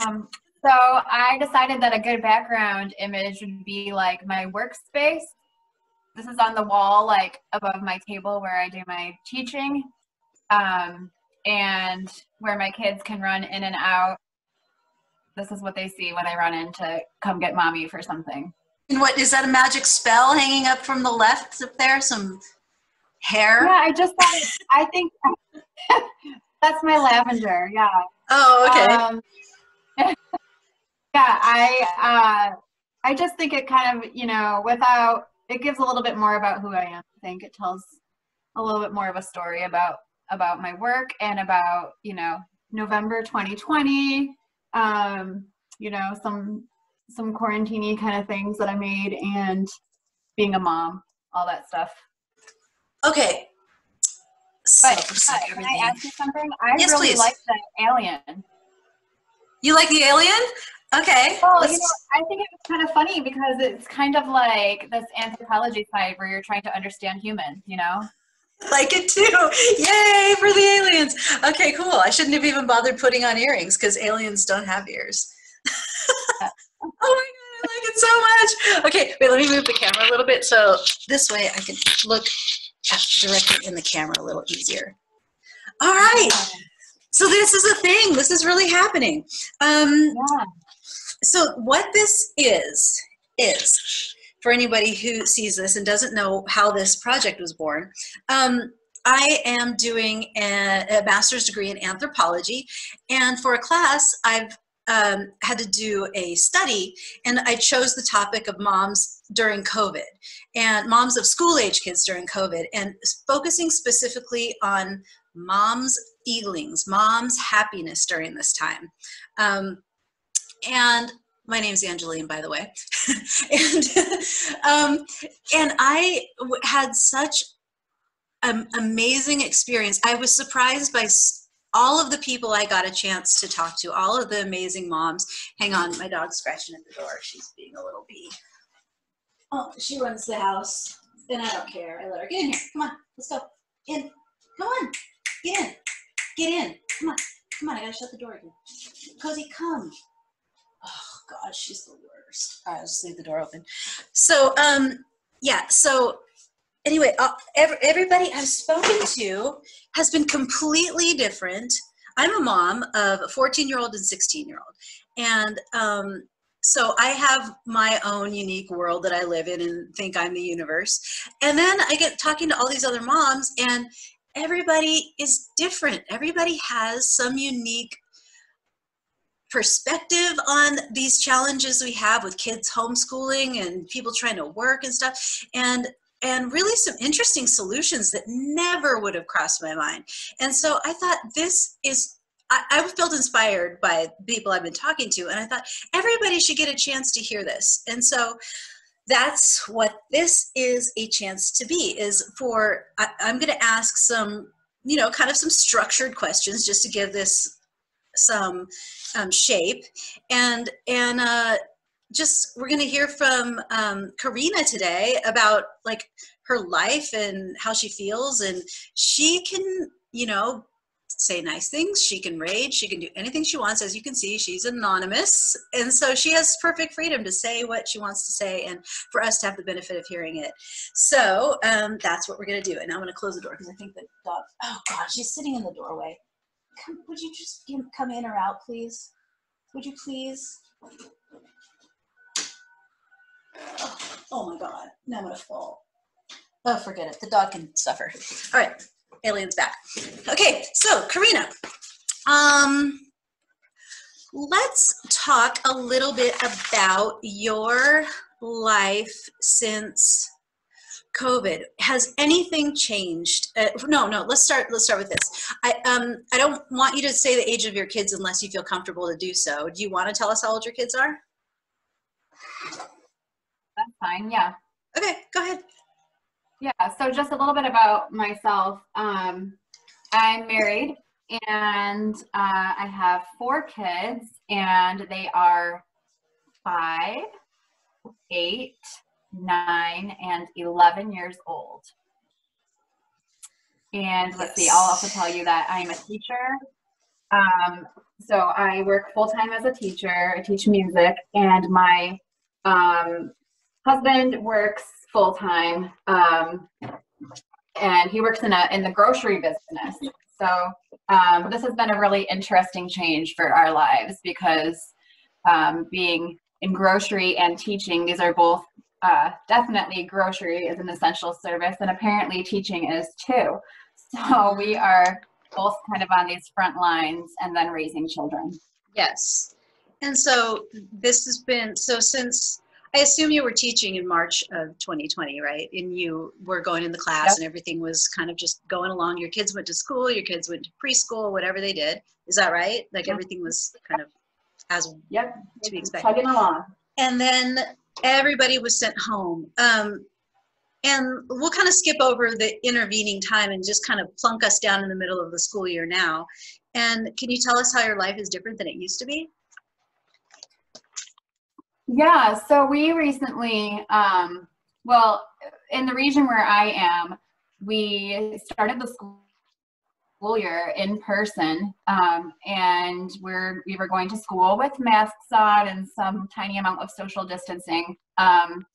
Um, so I decided that a good background image would be like my workspace. This is on the wall, like above my table where I do my teaching, and where my kids can run in and out. This is what they see when I run in to come get mommy for something. And what, is that a magic spell hanging up from the left up there? Some hair? Yeah, I just thought I think that's my lavender, yeah. Oh, okay. Yeah, I just think it kind of, it gives a little bit more about who I am. I think it tells a little bit more of a story about my work and about, November 2020, some quarantine kind of things that I made, and being a mom, all that stuff. Okay. But can I ask you something? Yes, really please. like the alien. You like the alien? Okay. Well, I think it was kind of funny because it's kind of like this anthropology side where you're trying to understand humans, Like it too. Yay for the aliens. Okay, cool. I shouldn't have even bothered putting on earrings because aliens don't have ears. Oh my God, I like it so much. Okay, wait, let me move the camera a little bit so this way I can look directly in the camera a little easier. All right. So this is a thing. This is really happening. So what this is for anybody who sees this and doesn't know how this project was born, I am doing a master's degree in anthropology, and for a class I've had to do a study, and I chose the topic of moms during COVID and moms of school-age kids during COVID, and focusing specifically on moms' feelings, moms' happiness during this time. And my name's Angeline, by the way. And I had such an amazing experience. I was surprised by all of the people I got a chance to talk to, all of the amazing moms. Hang on, my dog's scratching at the door. She's being a little bee. Oh, she runs the house, and I don't care. I let her get in here. Come on, let's go. In. Come on. Get in. Get in. Come on. Come on, I gotta shut the door again. Cozy, come. Oh God, she's the worst. All right, I'll just leave the door open. So, yeah, so anyway, everybody I've spoken to has been completely different. I'm a mom of a 14-year-old and 16-year-old. And so I have my own unique world that I live in and think I'm the universe. And then I get talking to all these other moms, and everybody is different. Everybody has some unique perspective on these challenges we have with kids homeschooling and people trying to work and stuff, and really some interesting solutions that never would have crossed my mind. And so I thought I felt inspired by people I've been talking to, and I thought everybody should get a chance to hear this. And so that's what this is a chance to be, I'm going to ask some, kind of some structured questions just to give this some shape, and just we're going to hear from Karina today about like her life and how she feels, and she can say nice things, she can rage, she can do anything she wants. As you can see, she's anonymous, and so she has perfect freedom to say what she wants to say and for us to have the benefit of hearing it. So that's what we're going to do. And I'm going to close the door because I think the dog, oh God, she's sitting in the doorway. Would you just come in or out, please? Would you please? Oh my God, now I'm gonna fall. Oh, forget it, the dog can suffer. All right, alien's back. Okay, so Karina, let's talk a little bit about your life since COVID. Has anything changed? No, let's start with this. I don't want you to say the age of your kids unless you feel comfortable to do so. Do you want to tell us how old your kids are? That's fine, yeah. Okay, go ahead. Yeah, so just a little bit about myself. I'm married, and I have 4 kids, and they are 5, 8, 9, and 11 years old. And let's see, I'll also tell you that I'm a teacher. So I work full-time as a teacher. I teach music, and my husband works full-time, and he works in the grocery business. So this has been a really interesting change for our lives because being in grocery and teaching, these are both definitely grocery is an essential service, and apparently teaching is too. So we are both kind of on these front lines and then raising children. Yes. And so this has been, so since, I assume you were teaching in March of 2020, right? And you were going in the class. Yep. And everything was kind of just going along. Your kids went to school, your kids went to preschool, whatever they did. Is that right? Like everything was kind of as yep. to be expected. Chugging along. And then everybody was sent home. And we'll kind of skip over the intervening time and just kind of plunk us down in the middle of the school year now. And can you tell us how your life is different than it used to be? Yeah, so we recently, well, in the region where I am, we started the school year in person, and we were going to school with masks on and some tiny amount of social distancing. And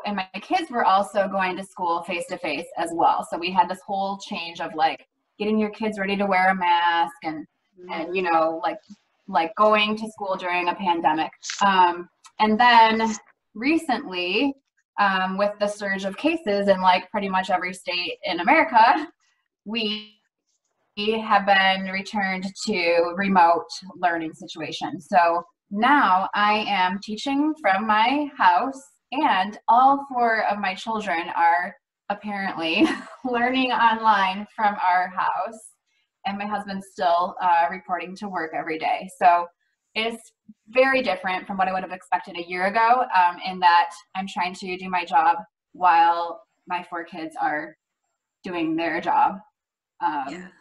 my kids were also going to school face-to-face as well. So we had this whole change of like getting your kids ready to wear a mask and you know, like going to school during a pandemic. And then recently, with the surge of cases in like pretty much every state in America, we have been returned to remote learning situations. So now I am teaching from my house, and all 4 of my children are apparently learning online from our house, and my husband's still reporting to work every day. So it's very different from what I would have expected a year ago, in that I'm trying to do my job while my 4 kids are doing their job.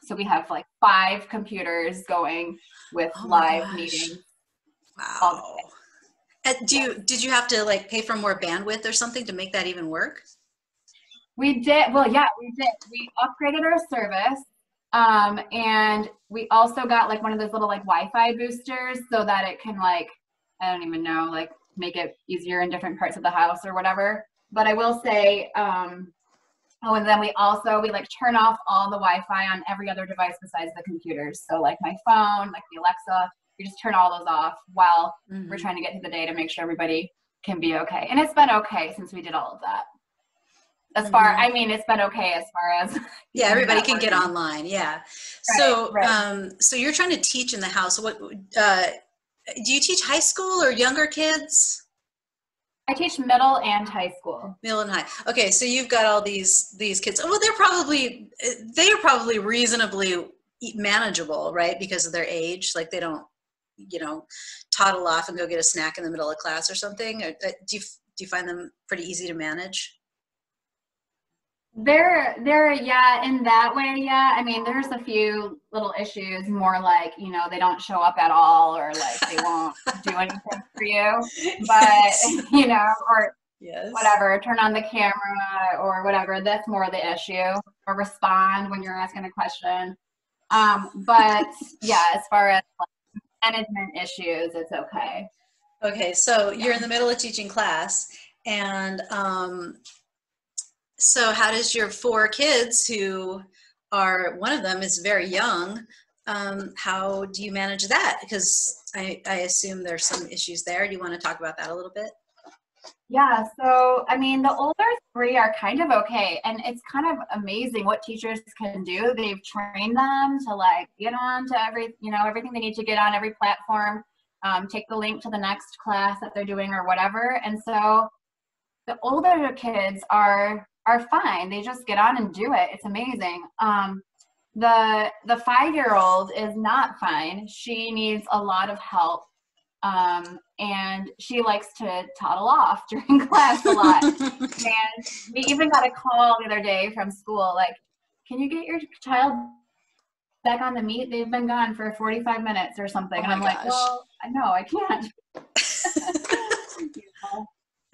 So we have like 5 computers going with live meetings. Wow. Did you have to like pay for more bandwidth or something to make that even work? We did. Well, yeah, we did. We upgraded our service. And we also got like one of those little like Wi-Fi boosters so that it can like, I don't even know, like make it easier in different parts of the house or whatever. But I will say, oh, and then we like turn off all the Wi-Fi on every other device besides the computers. So like my phone, like the Alexa, we just turn all those off while we're trying to get through the day to make sure everybody can be okay. And it's been okay since we did all of that. As far, I mean, it's been okay as far as yeah, everybody can get online. Yeah. Right, so, right. So you're trying to teach in the house. What do you teach high school or younger kids? I teach middle and high school. Middle and high. Okay, so you've got all these kids. Well, they are probably reasonably manageable, right? Because of their age, like they don't, you know, toddle off and go get a snack in the middle of class or something. Or, do you find them pretty easy to manage? They're yeah, in that way, yeah. I mean, there's a few little issues, more like, you know, they don't show up at all, or like they won't do anything for you, but you know, or whatever, turn on the camera or whatever. That's more the issue, or respond when you're asking a question. But yeah, as far as like management issues, it's okay. Okay, so you're in the middle of teaching class, and so how does your 4 kids, who are, one of them is very young, how do you manage that? Because I assume there's some issues there. Do you want to talk about that a little bit? Yeah, so I mean, the older 3 are kind of okay, and it's kind of amazing what teachers can do. They've trained them to like get on to everything they need to get on, every platform, take the link to the next class that they're doing or whatever. And so the older kids are fine. They just get on and do it. It's amazing. The 5-year-old is not fine. She needs a lot of help. And she likes to toddle off during class a lot. And we even got a call the other day from school, like, can you get your child back on the meet? They've been gone for 45 minutes or something. And I'm like, well, no, I can't.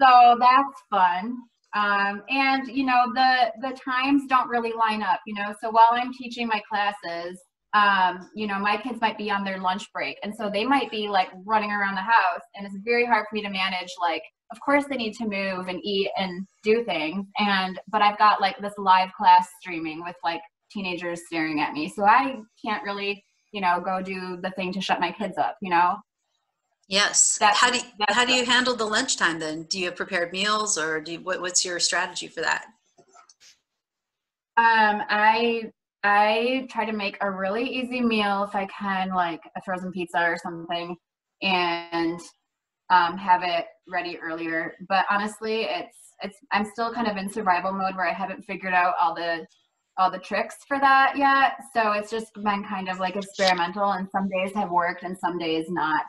So that's fun. And you know, the times don't really line up, you know, so while I'm teaching my classes, you know, my kids might be on their lunch break. And so they might be like running around the house, and it's very hard for me to manage. Like, of course they need to move and eat and do things. But I've got like this live class streaming with like teenagers staring at me. So I can't really, you know, go do the thing to shut my kids up, you know? Yes. How do you handle the lunchtime then? Do you have prepared meals, or what's your strategy for that? I try to make a really easy meal if I can, like a frozen pizza or something, and have it ready earlier. But honestly, I'm still kind of in survival mode where I haven't figured out all the tricks for that yet. So it's just been kind of like experimental, and some days have worked and some days not.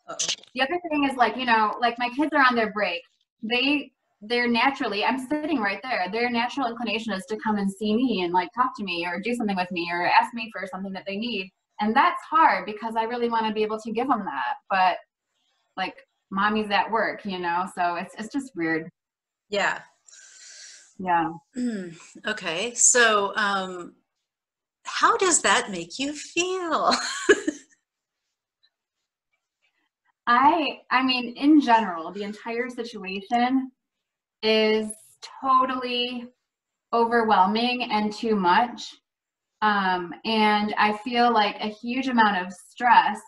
Uh-oh. The other thing is, like, you know, like my kids are on their break. They're naturally, I'm sitting right there. Their natural inclination is to come and see me and like talk to me or do something with me or ask me for something that they need. And that's hard because I really want to be able to give them that. But like mommy's at work, you know, so it's just weird. Yeah. Yeah. Okay. So, how does that make you feel? I mean, in general, the entire situation is totally overwhelming and too much. And I feel like a huge amount of stress.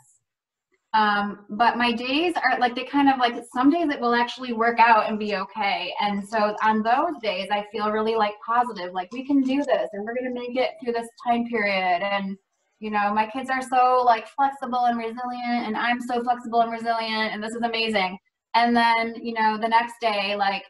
But my days are like, they kind of like, some days it will actually work out and be okay. And so on those days, I feel really like positive, like we can do this and we're going to make it through this time period. And, you know, my kids are so like flexible and resilient, and I'm so flexible and resilient, and this is amazing. And then, you know, the next day, like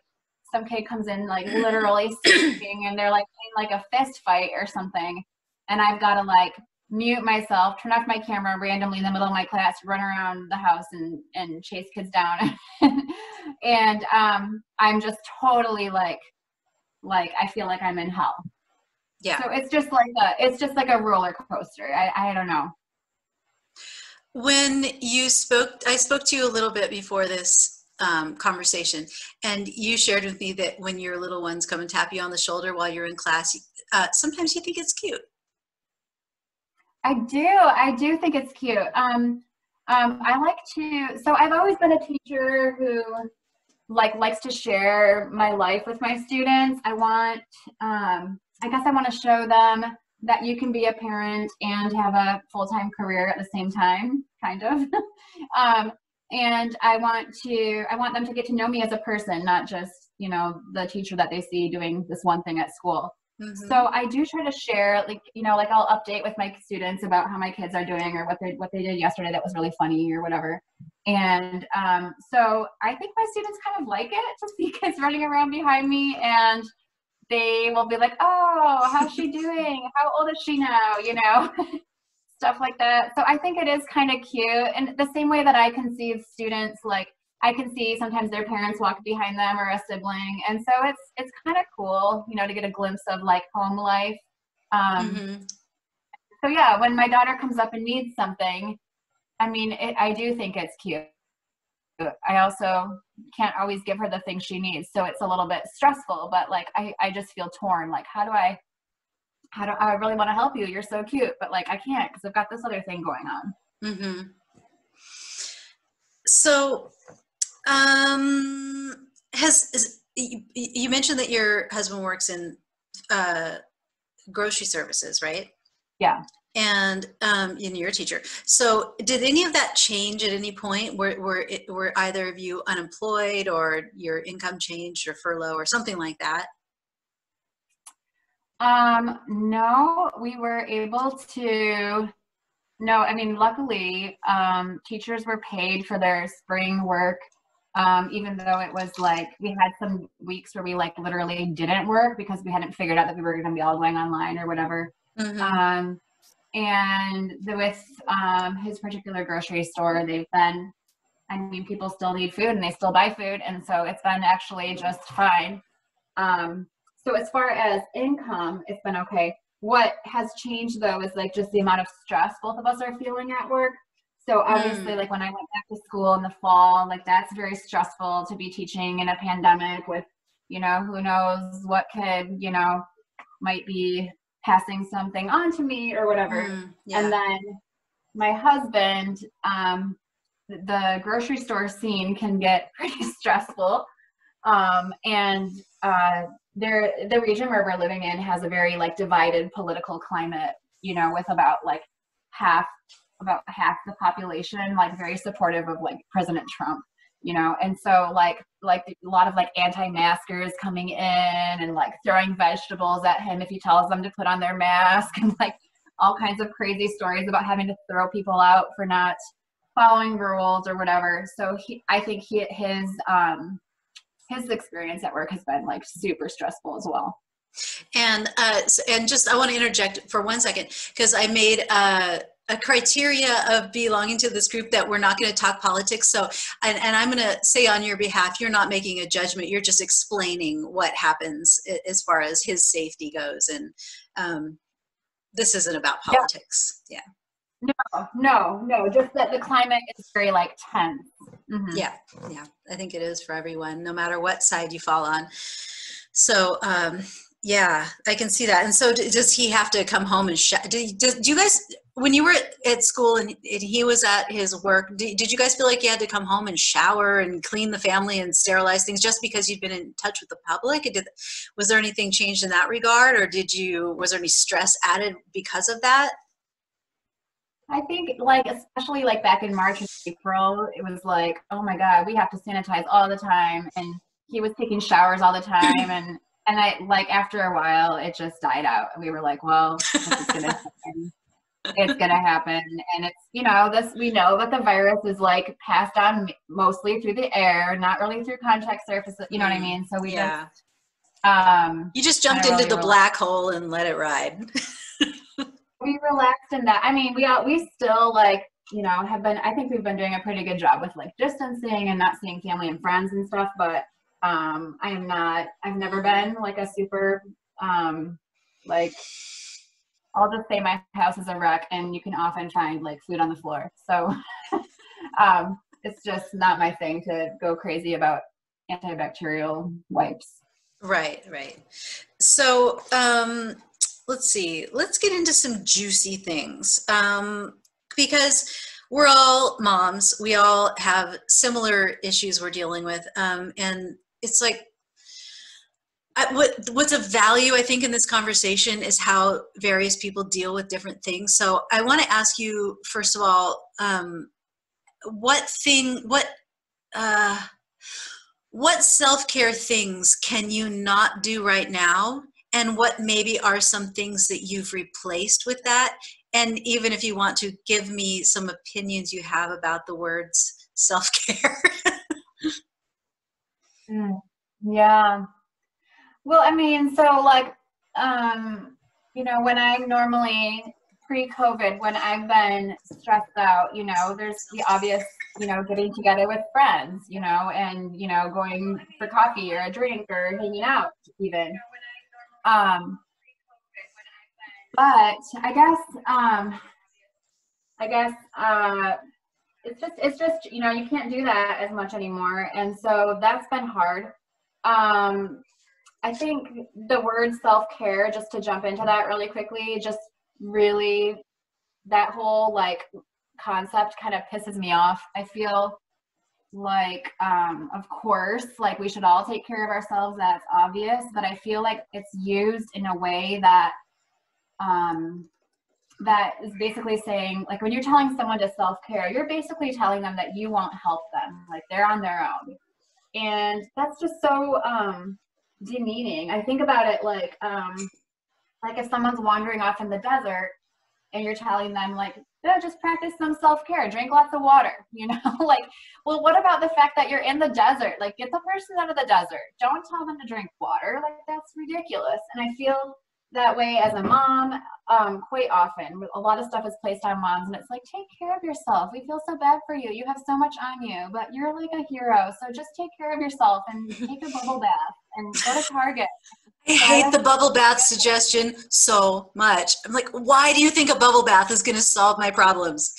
some kid comes in like literally screaming, and they're like in like a fist fight or something. And I've got to like mute myself, turn off my camera randomly in the middle of my class, run around the house and chase kids down. And I'm just totally like I feel like I'm in hell. Yeah. So it's just like a roller coaster. I don't know. When I spoke to you a little bit before this conversation, and you shared with me that when your little ones come and tap you on the shoulder while you're in class, sometimes you think it's cute. I do think it's cute. I like to, so I've always been a teacher who likes to share my life with my students. I guess I want to show them that you can be a parent and have a full-time career at the same time, kind of. And I want them to get to know me as a person, not just, you know, the teacher that they see doing this one thing at school. Mm-hmm. So I do try to share, like, you know, like I'll update with my students about how my kids are doing or what they did yesterday that was really funny or whatever. And so I think my students kind of like it to see kids running around behind me, and they will be like, oh, how's she doing? How old is she now? You know, stuff like that. So I think it is kind of cute. And the same way that I can see students, like I can see sometimes their parents walk behind them or a sibling. And so it's kind of cool, you know, to get a glimpse of like home life. Mm-hmm. So yeah, when my daughter comes up and needs something, I mean, I do think it's cute. I also can't always give her the things she needs. So it's a little bit stressful, but like, I just feel torn. Like, how do I really want to help you? You're so cute, but like, I can't, because I've got this other thing going on. Mm-hmm. So, you mentioned that your husband works in grocery services, right? Yeah. And you're a teacher. So did any of that change at any point? Were either of you unemployed, or your income changed, or furlough, or something like that? No, we were able to, no, I mean, luckily, teachers were paid for their spring work. Even though it was like, we had some weeks where we like literally didn't work because we hadn't figured out that we were going to be all going online or whatever. Mm-hmm. And with his particular grocery store, they've been, I mean, people still need food and they still buy food. And so it's been actually just fine. So as far as income, it's been okay. What has changed though is like just the amount of stress both of us are feeling at work. So obviously, like when I went back to school in the fall, like that's very stressful to be teaching in a pandemic with, you know, who knows what kid, you know, might be passing something on to me or whatever. Yeah. And then my husband, the grocery store scene can get pretty stressful. And the region where we're living in has a very like divided political climate, you know, with about half the population like very supportive of like President Trump, you know. And so like a lot of like anti-maskers coming in and like throwing vegetables at him if he tells them to put on their mask, and like all kinds of crazy stories about having to throw people out for not following rules or whatever. So I think his experience at work has been like super stressful as well. And just I want to interject for 1 second, because I made a criteria of belonging to this group that we're not going to talk politics. So, and I'm going to say on your behalf, you're not making a judgment. You're just explaining what happens as far as his safety goes. And this isn't about politics. Yeah. No. Just that the climate is very like tense. Mm-hmm. Yeah. I think it is for everyone, no matter what side you fall on. So, yeah, I can see that. And so does he have to come home and do you guys, when you were at school and he was at his work, did you guys feel like you had to come home and shower and clean the family and sterilize things just because you'd been in touch with the public? Was there anything changed in that regard, or was there any stress added because of that? I think like, especially like back in March and April, it was like, oh my God, we have to sanitize all the time. And he was taking showers all the time. And I like, after a while, it just died out. And we were like, well, it's going to happen. It's going to happen. And it's, you know, we know that the virus is like passed on mostly through the air, not really through contact surfaces. You know what I mean? So we just, you just jumped into the black hole and let it ride. We relaxed in that. I mean, we still like, you know, I think we've been doing a pretty good job with like distancing and not seeing family and friends and stuff, but I've never been like a super, like, I'll just say my house is a wreck and you can often find like food on the floor. So, it's just not my thing to go crazy about antibacterial wipes. Right. So, let's see. Let's get into some juicy things, because we're all moms. We all have similar issues we're dealing with, and it's like what's of value, I think, in this conversation is how various people deal with different things. So I want to ask you, first of all, what self-care things can you not do right now? And what maybe are some things that you've replaced with that? And even if you want to give me some opinions you have about the words self-care. Yeah. Well, I mean, so like, you know, when I'm normally pre-COVID, when I've been stressed out, you know, there's the obvious, you know, getting together with friends, you know, and, you know, going for coffee or a drink or hanging out even. But I guess it's just, you know, you can't do that as much anymore. And so that's been hard. I think the word self-care, just to jump into that really quickly, just really, that whole like concept kind of pisses me off. I feel like, of course, like we should all take care of ourselves, that's obvious, but I feel like it's used in a way that that is basically saying, like, when you're telling someone to self-care, you're basically telling them that you won't help them, like they're on their own. And that's just so demeaning. I think about it like if someone's wandering off in the desert and you're telling them like, no, just practice some self-care, drink lots of water, you know, like, well, what about the fact that you're in the desert? Like, get the person out of the desert. Don't tell them to drink water. Like, that's ridiculous. And I feel that way as a mom, quite often. A lot of stuff is placed on moms, and it's like, take care of yourself. We feel so bad for you. You have so much on you, but you're like a hero. So just take care of yourself and take a bubble bath and go to Target. I hate the bubble bath suggestion so much. I'm like, why do you think a bubble bath is going to solve my problems?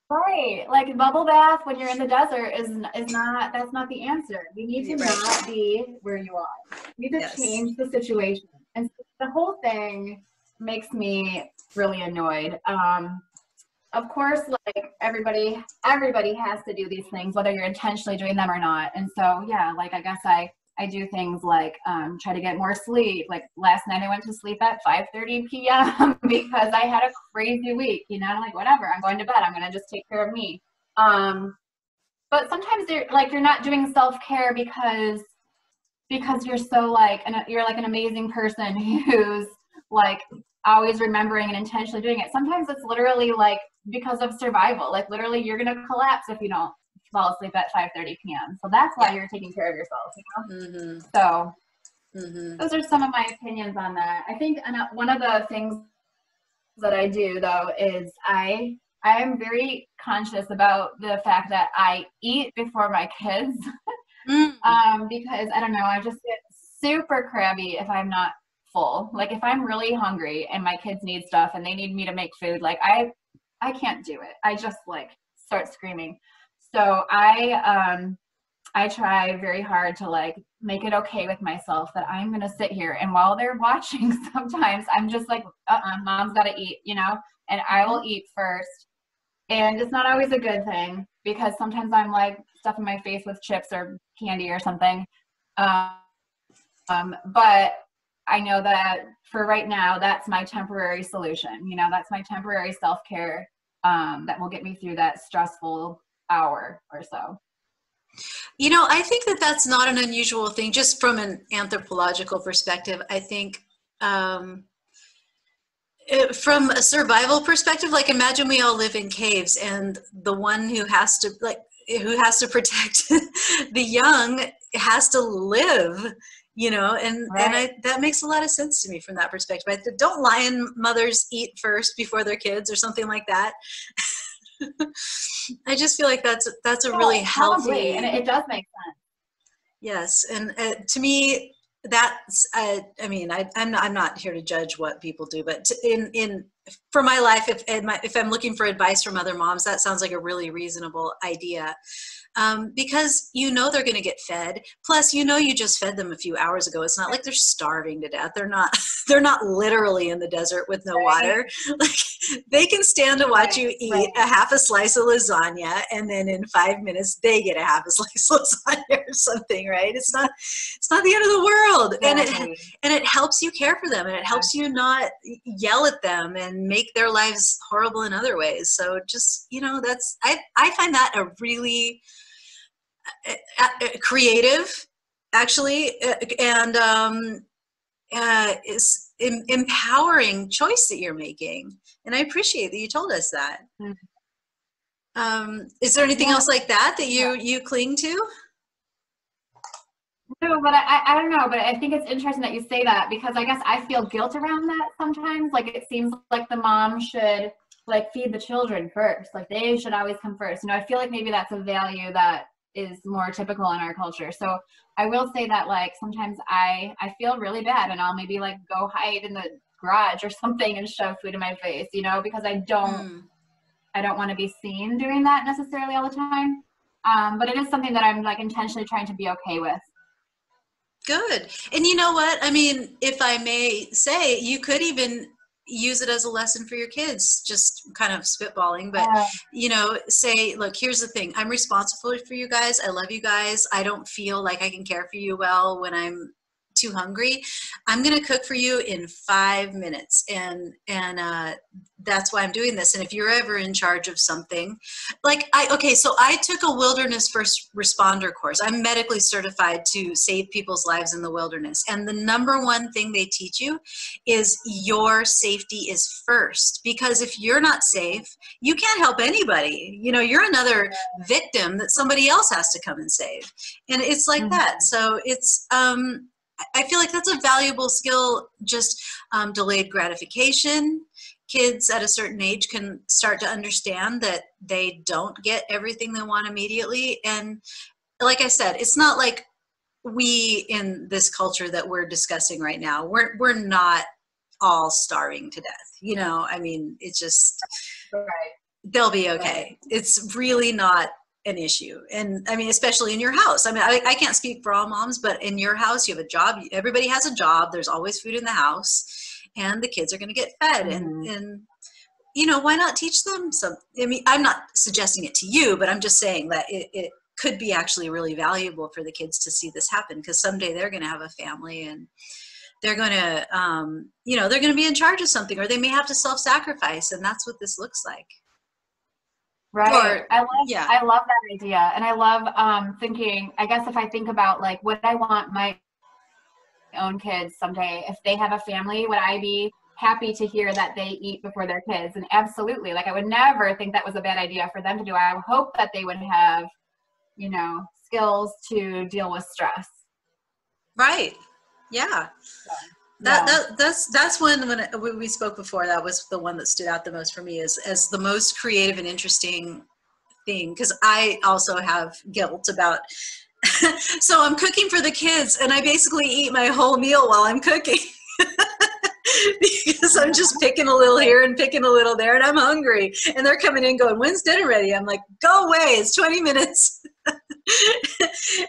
Right. Like a bubble bath when you're in the desert is not, that's not the answer. You need to not be where you are. You need to change the situation. And so the whole thing makes me really annoyed. Of course, like everybody has to do these things, whether you're intentionally doing them or not. And so, yeah, like I guess I do things like try to get more sleep. Like last night I went to sleep at 5:30 p.m. because I had a crazy week, you know, like whatever, I'm going to bed. I'm going to just take care of me. But sometimes you're not doing self-care because you're so like, and you're like an amazing person who's like always remembering and intentionally doing it. Sometimes it's literally like because of survival, like literally you're going to collapse if you don't fall asleep at 5:30 p.m. So that's why you're taking care of yourself, you know? So those are some of my opinions on that. I think one of the things that I do though is I am very conscious about the fact that I eat before my kids. Because I don't know, I just get super crabby if I'm not full. Like if I'm really hungry and my kids need stuff and they need me to make food, like I can't do it. I just like start screaming. So I try very hard to like make it okay with myself that I'm gonna sit here, and while they're watching, sometimes I'm just like, mom's gotta eat, you know, and I will eat first. And it's not always a good thing because sometimes I'm like stuffing my face with chips or candy or something. But I know that for right now, that's my temporary solution. You know, that's my temporary self-care that will get me through that stressful hour or so. You know, I think that that's not an unusual thing, just from an anthropological perspective. I think from a survival perspective, like imagine we all live in caves, and the one who has to protect the young has to live, you know, and that makes a lot of sense to me from that perspective. Don't lion mothers eat first before their kids or something like that? I just feel like that's a really healthy, and it does make sense. Yes, and to me, that's I mean, I'm not here to judge what people do, but for my life, if I'm looking for advice from other moms, that sounds like a really reasonable idea. Because you know they're going to get fed. Plus, you know, you just fed them a few hours ago. It's not like they're starving to death. They're not literally in the desert with no water. Like they can stand to watch you eat a half a slice of lasagna, and then in 5 minutes they get a half a slice of lasagna or something, right? It's not the end of the world. And it helps you care for them, and it helps you not yell at them and make their lives horrible in other ways. So just, you know, I find that a really creative, actually, and is empowering choice that you're making. And I appreciate that you told us that. Is there anything else like that you cling to? No, but I don't know, but I think it's interesting that you say that, because I guess I feel guilt around that sometimes. Like it seems like the mom should like feed the children first. Like they should always come first. You know, I feel like maybe that's a value that is more typical in our culture. So I will say that like sometimes I feel really bad, and I'll maybe like go hide in the garage or something and shove food in my face, you know, because I don't want to be seen doing that necessarily all the time. But it is something that I'm like intentionally trying to be okay with. Good. And you know what? I mean, if I may say, you could even use it as a lesson for your kids, just kind of spitballing, but you know, say, look, here's the thing. I'm responsible for you guys. I love you guys. I don't feel like I can care for you well when I'm too hungry. I'm going to cook for you in 5 minutes. And that's why I'm doing this. And if you're ever in charge of something, like so I took a wilderness first responder course. I'm medically certified to save people's lives in the wilderness. And the number one thing they teach you is your safety is first, because if you're not safe, you can't help anybody. You know, you're another victim that somebody else has to come and save. And it's like that. So it's, I feel like that's a valuable skill, just delayed gratification. Kids at a certain age can start to understand that they don't get everything they want immediately. And like I said, it's not like we in this culture that we're discussing right now, we're not all starving to death. You know, I mean, it's just, they'll be okay. It's really not an issue. And I mean, especially in your house. I mean, I can't speak for all moms, but in your house, you have a job. Everybody has a job. There's always food in the house, and the kids are going to get fed. Mm-hmm. And you know, why not teach them some? I mean, I'm not suggesting it to you, but I'm just saying that it could be actually really valuable for the kids to see this happen, because someday they're going to have a family, and they're going to, you know, they're going to be in charge of something, or they may have to self-sacrifice, and that's what this looks like. Right. Or, I yeah. love that idea. And I love thinking, I guess if I think about like, would I want my own kids someday, if they have a family, would I be happy to hear that they eat before their kids? And absolutely, like I would never think that was a bad idea for them to do. I would hope that they would have, you know, skills to deal with stress. Right. Yeah. That's when we spoke before, that was the one that stood out the most for me as the most creative and interesting thing, because I also have guilt about so I'm cooking for the kids, and I basically eat my whole meal while I'm cooking because I'm just picking a little here and picking a little there, and I'm hungry, and they're coming in going, when's dinner ready? I'm like, go away, it's 20 minutes.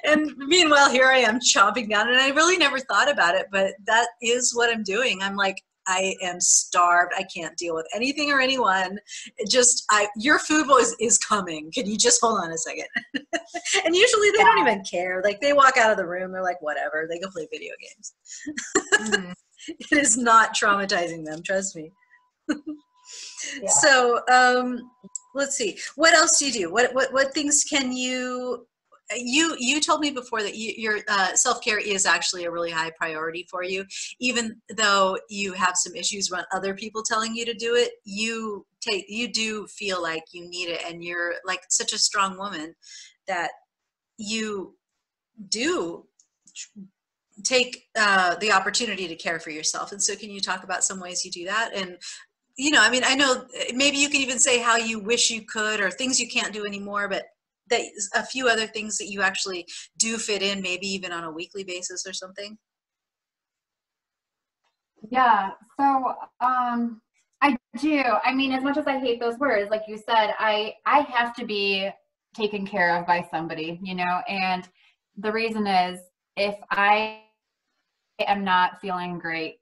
And meanwhile, here I am chomping down, and I really never thought about it, but that is what I'm doing. I'm like, I am starved. I can't deal with anything or anyone. Your food is coming. Can you just hold on a second? And usually they don't even care. Like, they walk out of the room, they're like, whatever, they go play video games. Mm-hmm. It is not traumatizing them, trust me. Yeah. So let's see, what else do you do? What things can you told me before that your self-care is actually a really high priority for you, even though you have some issues around other people telling you to do it. You do feel like you need it, and you're like such a strong woman that you do take the opportunity to care for yourself. And so can you talk about some ways you do that? And you know, I mean, I know maybe you can even say how you wish you could, or things you can't do anymore, but that a few other things that you actually do fit in, maybe even on a weekly basis or something. Yeah. So I do. I mean, as much as I hate those words, like you said, I have to be taken care of by somebody, you know, and the reason is if I am not feeling great,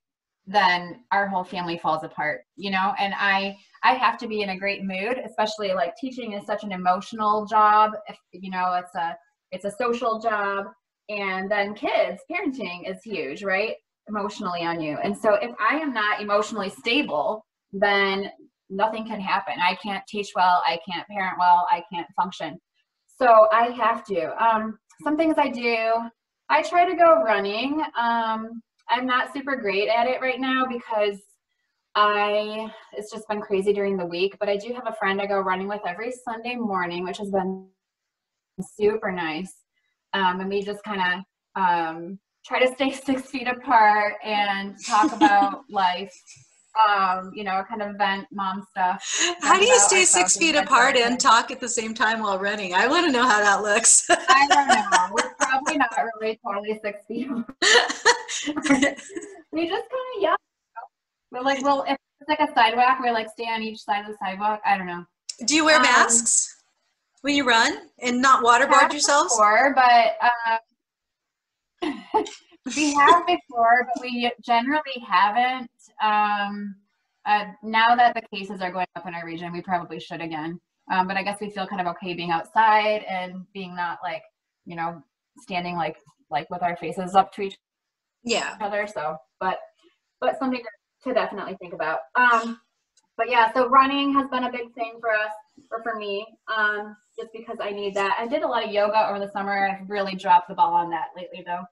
then our whole family falls apart, you know, and I have to be in a great mood, especially like teaching is such an emotional job. If, you know, it's a social job, and then kids, parenting is huge, right? Emotionally on you. And so if I am not emotionally stable, then nothing can happen. I can't teach well, I can't parent well, I can't function. So I have to. Some things I do, I try to go running. I'm not super great at it right now because it's just been crazy during the week, but I do have a friend I go running with every Sunday morning, which has been super nice. And we just kind of try to stay 6 feet apart and talk about life, you know, kind of vent mom stuff. How do you stay 6 feet apart and talk at the same time while running? I want to know how that looks. I don't know. We're probably not really totally 6 feet apart. We just kind of yell. We're like, well, if it's like a sidewalk, we like stay on each side of the sidewalk. I don't know. Do you wear masks when you run and not waterboard yourselves? Before, but we have before, but we generally haven't. Now that the cases are going up in our region, we probably should again. But I guess we feel kind of okay being outside and being not like, you know, standing like with our faces up to each other. So, but something to definitely think about. But yeah, so running has been a big thing for us, or for me, just because I need that. I did a lot of yoga over the summer. I've really dropped the ball on that lately, though.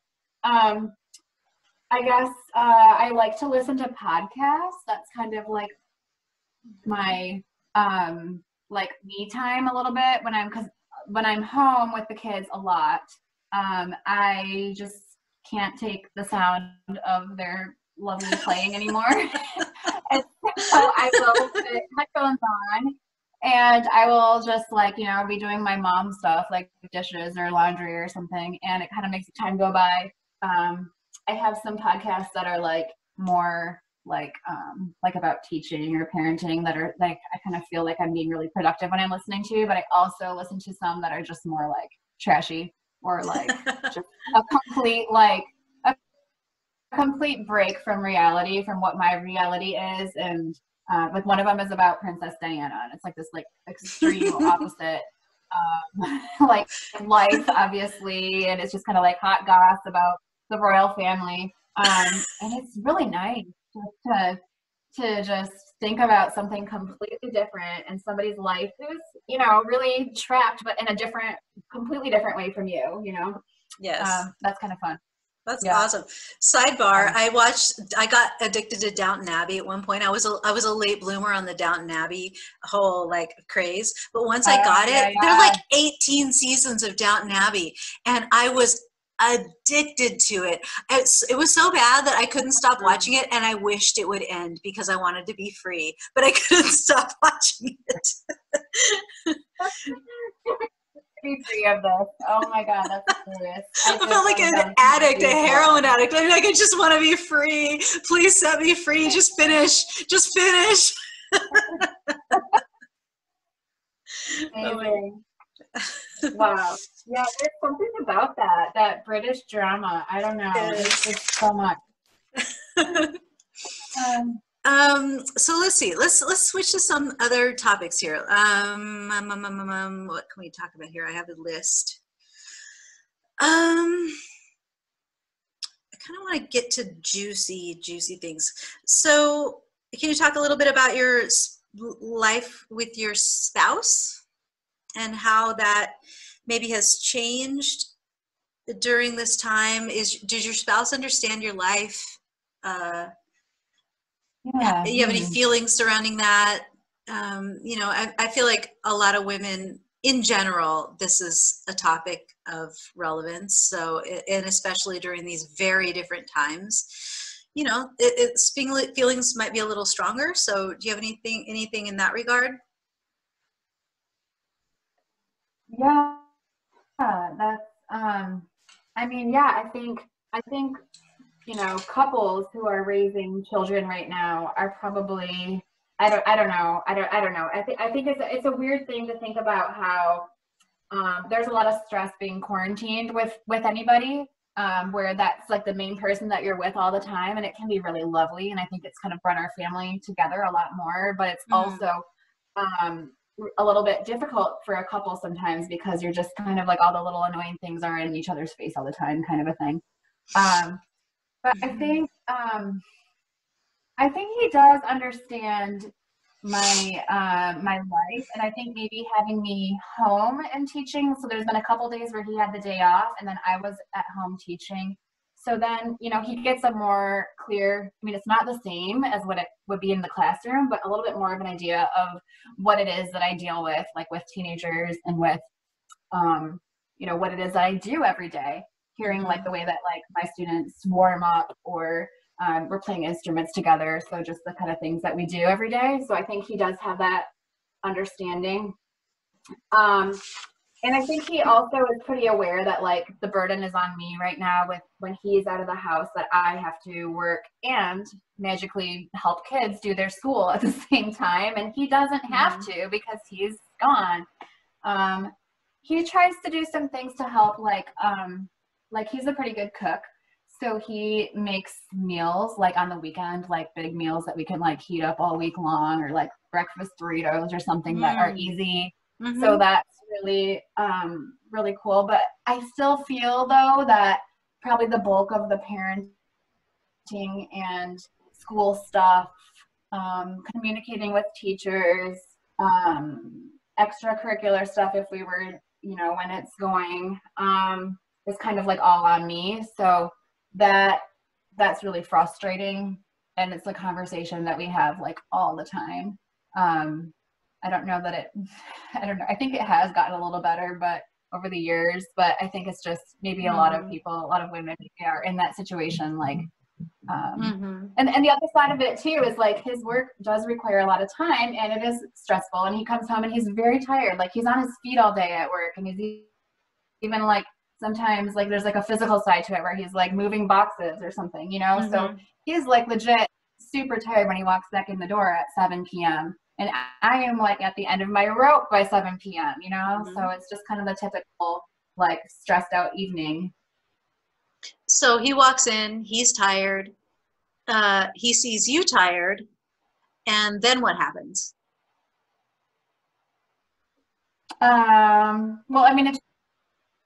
I guess I like to listen to podcasts. That's kind of like my like me time a little bit because when I'm home with the kids a lot, I just can't take the sound of their lovely playing anymore. And so I will put headphones on and I will just like, you know, be doing my mom stuff like dishes or laundry or something, and it kind of makes the time go by. I have some podcasts that are like more like about teaching or parenting that are like, I kind of feel like I'm being really productive when I'm listening to, but I also listen to some that are just more like trashy or like just a complete, like a complete break from reality, from what my reality is. And like one of them is about Princess Diana, and it's like this like extreme opposite like life, obviously, and it's just kind of like hot goss about the royal family. And it's really nice to just think about something completely different in somebody's life who's, you know, really trapped, but in a different, completely different way from you, you know? Yes. That's kind of fun. That's Yeah. awesome. Sidebar, I got addicted to Downton Abbey at one point. I was a late bloomer on the Downton Abbey whole like craze. But once I got it, there are like 18 seasons of Downton Abbey, and I was addicted to it. It was so bad that I couldn't stop watching it, and I wished it would end because I wanted to be free, but I couldn't stop watching it. Be free of this. Oh my God, that's hilarious. I felt like an addict, a heroin addict. I mean, like, I just want to be free. Please set me free. Just finish. Just finish. Amazing. Wow. Yeah, there's something about that British drama. I don't know. It's just so much. So let's see. Let's switch to some other topics here. What can we talk about here? I have a list. I kind of want to get to juicy things. So can you talk a little bit about your life with your spouse and how that maybe has changed during this time? Does your spouse understand your life? Yeah. You have any feelings surrounding that? You know, I feel like a lot of women in general, this is a topic of relevance. So, and especially during these very different times, you know, feelings might be a little stronger. So do you have anything in that regard? Yeah, that's, I mean, yeah, I think, you know, couples who are raising children right now are probably, I don't know. I think it's a weird thing to think about how there's a lot of stress being quarantined with anybody, where that's like the main person that you're with all the time, and it can be really lovely. And I think it's kind of brought our family together a lot more, but it's also a little bit difficult for a couple sometimes because you're just kind of like all the little annoying things are in each other's face all the time, kind of a thing. But I think he does understand my my life, and I think maybe having me home and teaching. So there's been a couple days where he had the day off, and then I was at home teaching. So then, you know, he gets a more clear, I mean, it's not the same as what it would be in the classroom, but a little bit more of an idea of what it is that I deal with, like with teenagers and with, you know, what it is that I do every day. Hearing like the way that like my students warm up, or we're playing instruments together. So just the kind of things that we do every day. So I think he does have that understanding. And I think he also is pretty aware that like the burden is on me right now with when he's out of the house, that I have to work and magically help kids do their school at the same time. And he doesn't have to because he's gone. He tries to do some things to help, like he's a pretty good cook. So he makes meals like on the weekend, like big meals that we can like heat up all week long, or like breakfast burritos or something that are easy. So that's really, really cool. But I still feel though that probably the bulk of the parenting and school stuff, communicating with teachers, extracurricular stuff, if we were, you know, when it's going, is kind of like all on me. So that's really frustrating, and it's a conversation that we have like all the time. I don't know. I think it has gotten a little better, but over the years, but I think it's just maybe a lot of people, a lot of women are in that situation. Like, and the other side of it too is like his work does require a lot of time, and it is stressful, and he comes home and he's very tired. Like he's on his feet all day at work, and he's even like, sometimes like there's like a physical side to it where he's like moving boxes or something, you know? So he's like legit super tired when he walks back in the door at 7 p.m. And I am like at the end of my rope by 7 p.m., you know? Mm-hmm. So it's just kind of the typical like stressed out evening. So he walks in, he's tired. He sees you tired. And then what happens? Well, I mean, it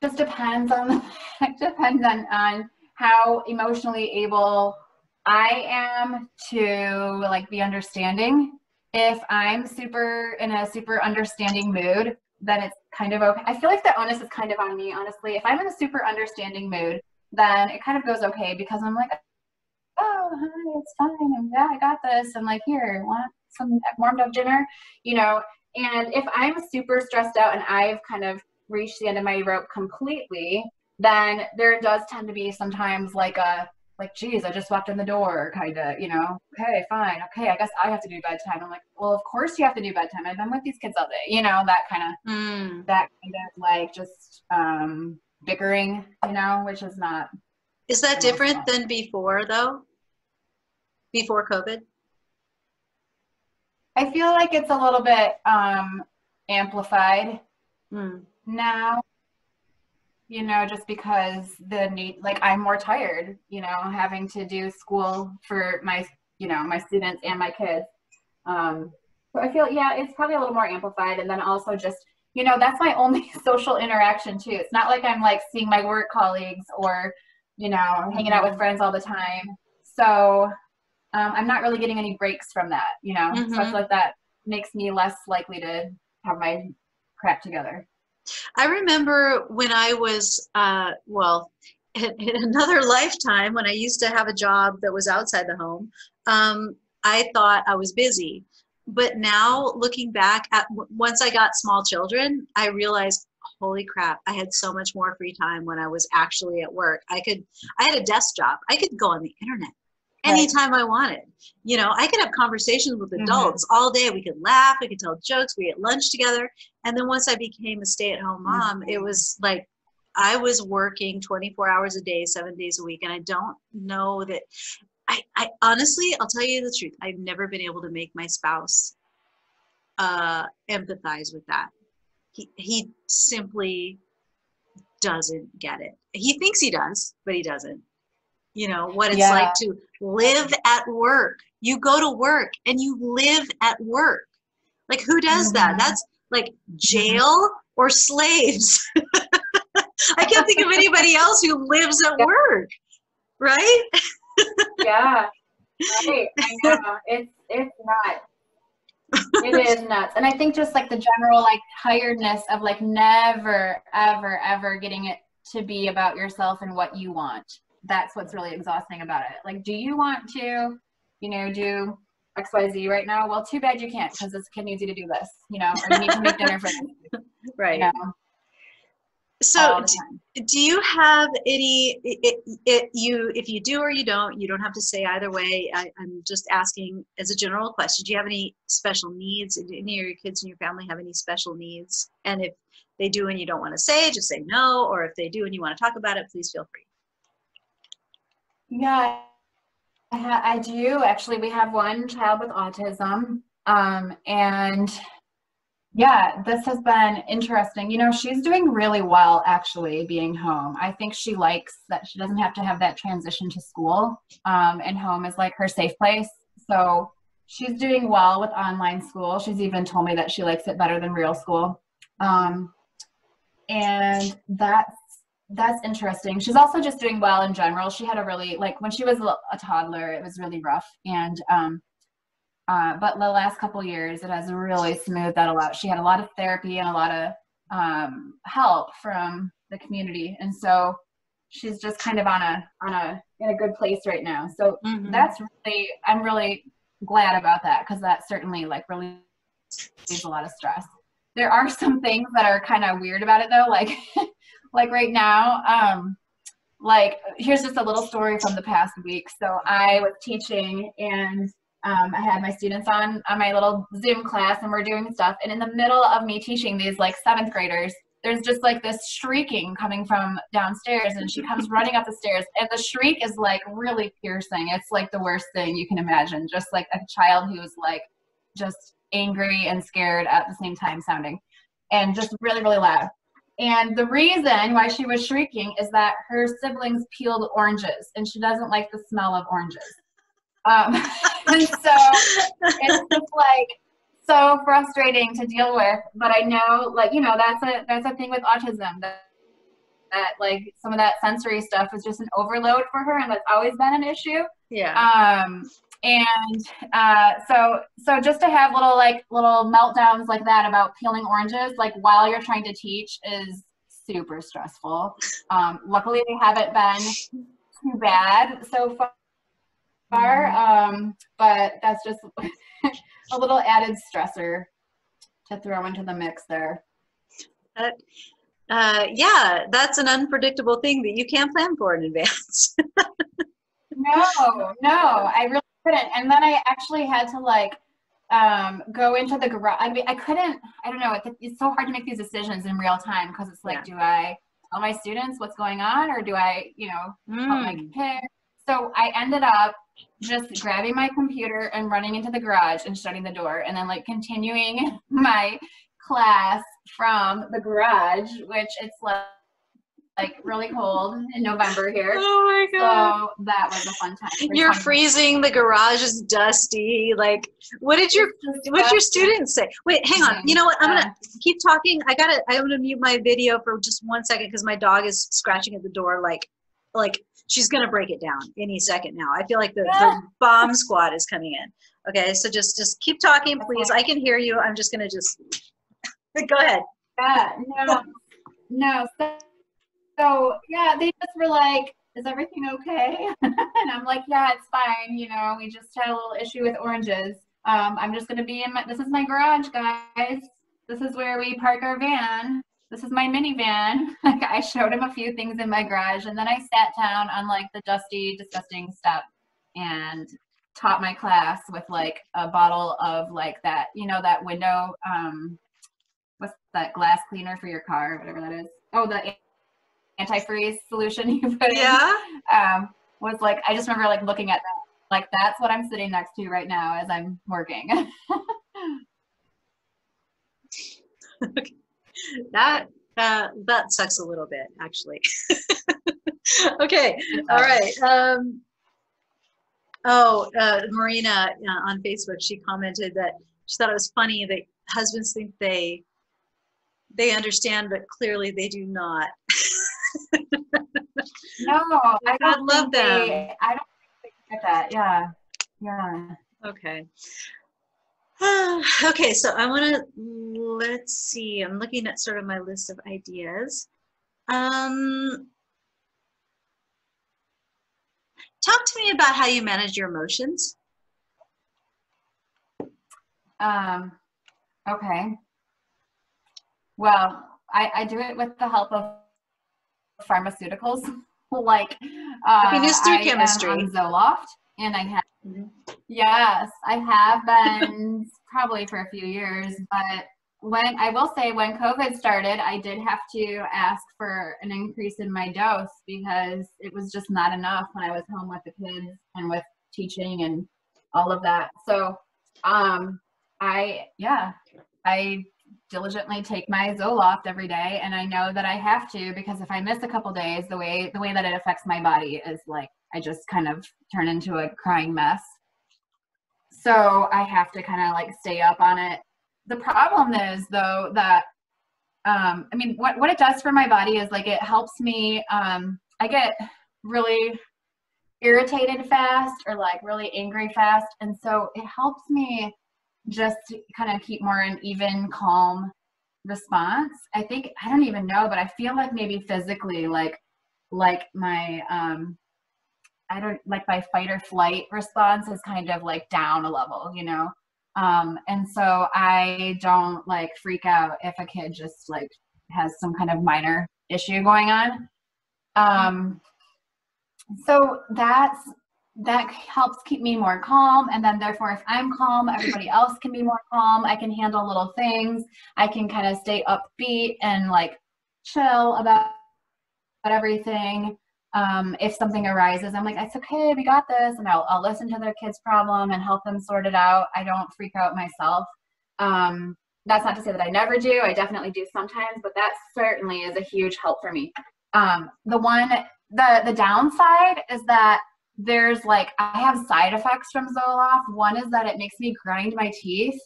just depends on, it depends on how emotionally able I am to like be understanding. If I'm in a super understanding mood, then it's kind of okay. I feel like the onus is kind of on me, honestly. If I'm in a super understanding mood, then it kind of goes okay because I'm like, oh, hi, it's fine. And yeah, I got this. I'm like, here, want some warmed up dinner, you know? And if I'm super stressed out and I've kind of reached the end of my rope completely, then there does tend to be sometimes like geez, I just walked in the door, kind of, you know, okay, fine. Okay, I guess I have to do bedtime. I'm like, well, of course you have to do bedtime. I've been with these kids all day, you know, that kind of like just bickering, you know, which is not. Is that different than before, though? Before COVID? I feel like it's a little bit amplified now, you know, just because the need, like I'm more tired, you know, having to do school for my, you know, my students and my kids. So I feel, yeah, it's probably a little more amplified. And then also just, you know, that's my only social interaction too. It's not like I'm like seeing my work colleagues or, you know, hanging out with friends all the time. So I'm not really getting any breaks from that, you know? So I feel like that makes me less likely to have my crap together. I remember when I was, well, in another lifetime, when I used to have a job that was outside the home, I thought I was busy. But now looking back at once I got small children, I realized, holy crap, I had so much more free time when I was actually at work. I had a desk job. I could go on the internet anytime I wanted. You know, I could have conversations with adults all day. We could laugh, we could tell jokes, we ate lunch together. And then once I became a stay-at-home mom, it was like I was working 24 hours a day, 7 days a week. And I don't know that I honestly, I'll tell you the truth. I've never been able to make my spouse empathize with that. He simply doesn't get it. He thinks he does, but he doesn't. You know, what it's like to live at work. You go to work and you live at work. Like, who does that? That's like jail or slaves. I can't think of anybody else who lives at work, right? Yeah, right. I know. It's nuts. It is nuts. And I think just like the general like tiredness of like never, ever, ever getting it to be about yourself and what you want. That's what's really exhausting about it. Like, do you want to, you know, do XYZ right now? Well, too bad you can't because this kid needs you to do this, you know, or you need to make dinner for them. Right. You know, so do you have any, if you do or you don't have to say either way. I'm just asking as a general question. Do you have any special needs? Do any of your kids in your family have any special needs? And if they do and you don't want to say, just say no. Or if they do and you want to talk about it, please feel free. Yeah, I do. Actually, we have one child with autism. And yeah, this has been interesting. You know, she's doing really well actually being home. I think she likes that she doesn't have to have that transition to school. And home is like her safe place. So she's doing well with online school. She's even told me that she likes it better than real school. And that's interesting. She's also just doing well in general. She had a really, like when she was a toddler, it was really rough. And, but the last couple of years, it has really smoothed out a lot. She had a lot of therapy and a lot of help from the community. And so she's just kind of in a good place right now. So that's really, I'm really glad about that because that certainly like relieves a lot of stress. There are some things that are kind of weird about it though, like like right now, like here's just a little story from the past week. So I was teaching and I had my students on my little Zoom class and we're doing stuff. And in the middle of me teaching these like 7th graders, there's just like this shrieking coming from downstairs, and she comes running up the stairs, and the shriek is like really piercing. It's like the worst thing you can imagine, just like a child who's like just angry and scared at the same time sounding, and just really, really loud. And the reason why she was shrieking is that her siblings peeled oranges, and she doesn't like the smell of oranges. And so it's just like so frustrating to deal with. But I know, like, you know, that's a thing with autism, that like some of that sensory stuff is just an overload for her, and that's always been an issue. Yeah. So just to have little meltdowns like that about peeling oranges like while you're trying to teach is super stressful. Luckily they haven't been too bad so far, but that's just a little added stressor to throw into the mix there. Yeah, that's an unpredictable thing that you can't plan for in advance. No, I really couldn't. And then I actually had to like go into the garage. I mean, I don't know. It's so hard to make these decisions in real time, because it's like, do I tell my students what's going on, or do I, you know, help my kids? So I ended up just grabbing my computer and running into the garage and shutting the door, and then like continuing my class from the garage, which it's like really cold in November here. Oh my God. So that was a fun time. You're freezing, the garage is dusty. Like, what'd your students say? Wait, hang on. You know what? I'm gonna keep talking. I'm gonna mute my video for just 1 second, because my dog is scratching at the door like she's gonna break it down any second now. I feel like the bomb squad is coming in. Okay, so just keep talking, please. I can hear you. I'm just gonna go ahead. Yeah, no. So yeah, they just were like, "Is everything okay?" And I'm like, "Yeah, it's fine. You know, we just had a little issue with oranges. I'm just gonna be this is my garage, guys. This is where we park our van. This is my minivan." Like, I showed him a few things in my garage, and then I sat down on like the dusty, disgusting step and taught my class with like a bottle of like that, you know, that window, what's that, glass cleaner for your car, whatever that is. Oh, the antifreeze solution you put in. Yeah. Was like, I just remember like looking at that, like that's what I'm sitting next to right now as I'm working. Okay. That sucks a little bit, actually. Okay. All right. Marina on Facebook, she commented that she thought it was funny that husbands think they understand, but clearly they do not. No, I don't love them. I don't think they get that. Yeah. Okay. Okay, so I want to, let's see, I'm looking at sort of my list of ideas. Talk to me about how you manage your emotions. Okay. Well, I do it with the help of pharmaceuticals. Like, it's through chemistry. I'm on Zoloft, and I have, yes, I have been probably for a few years, but when COVID started, I did have to ask for an increase in my dose, because it was just not enough when I was home with the kids and with teaching and all of that. So, I diligently take my Zoloft every day, and I know that I have to, because if I miss a couple days, the way that it affects my body is like, I just kind of turn into a crying mess. So I have to kind of like stay up on it. The problem is though that, I mean, what it does for my body is like, it helps me, I get really irritated fast, or like really angry fast. And so it helps me just kind of keep more an even, calm response. I think, I don't even know, but I feel like maybe physically, like my, my fight or flight response is kind of like down a level, you know? And so I don't like freak out if a kid just like has some kind of minor issue going on. So that helps keep me more calm. And then therefore, if I'm calm, everybody else can be more calm. I can handle little things. I can kind of stay upbeat and like chill about everything. If something arises, I'm like, it's okay, we got this. And I'll listen to their kid's problem and help them sort it out. I don't freak out myself. That's not to say that I never do. I definitely do sometimes, but that certainly is a huge help for me. The downside is that there's like, I have side effects from Zoloft. One is that it makes me grind my teeth.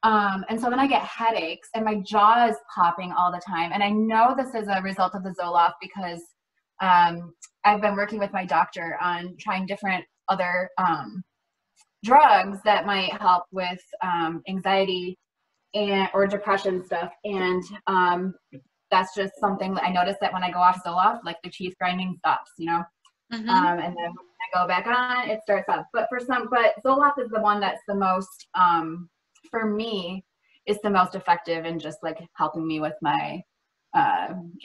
And so then I get headaches and my jaw is popping all the time. And I know this is a result of the Zoloft because I've been working with my doctor on trying different other drugs that might help with anxiety or depression stuff. And that's just something that I noticed that when I go off Zoloft, like the teeth grinding stops, you know? Mm-hmm. And then when I go back on, it starts up. But Zoloft is the one that's the most, for me, is the most effective in just like helping me with my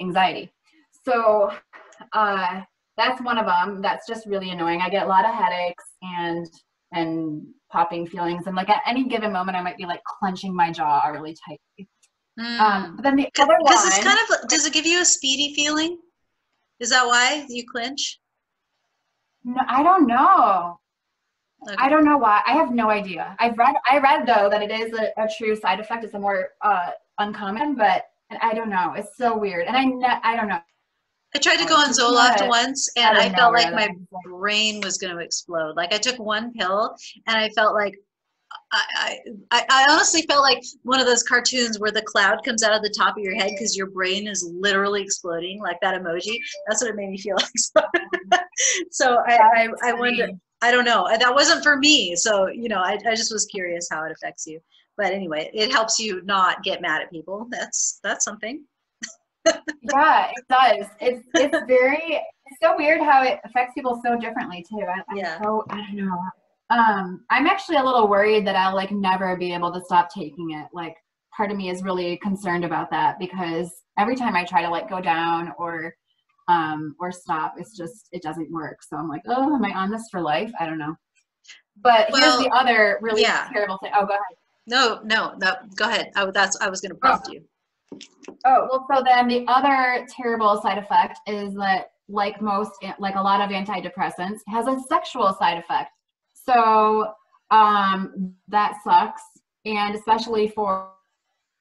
anxiety. So that's one of them. That's just really annoying. I get a lot of headaches and popping feelings. And like at any given moment, I might be like clenching my jaw really tightly. But then the other one. Does it give you a speedy feeling? Is that why you clench? No, I don't know. Okay. I don't know why. I have no idea. I read though that it is a true side effect. It's a more uncommon, but I don't know. It's so weird. And I don't know. I tried to go on Zoloft once and I felt like my brain was going to explode. Like I took one pill and I felt like I honestly felt like one of those cartoons where the cloud comes out of the top of your head because your brain is literally exploding, like that emoji. That's what it made me feel like. So I wonder, I don't know. That wasn't for me. So, you know, I just was curious how it affects you. But anyway, it helps you not get mad at people. That's something. Yeah, it does. It's so weird how it affects people so differently too. I don't know. I'm actually a little worried that I'll like never be able to stop taking it. Like part of me is really concerned about that because every time I try to like go down or stop, it doesn't work. So I'm like, oh, am I on this for life? I don't know. But here's the other really terrible thing. Oh, go ahead. No, go ahead. I was going to prompt you. Oh, well, so then the other terrible side effect is that like a lot of antidepressants, it has a sexual side effect. So that sucks. And especially for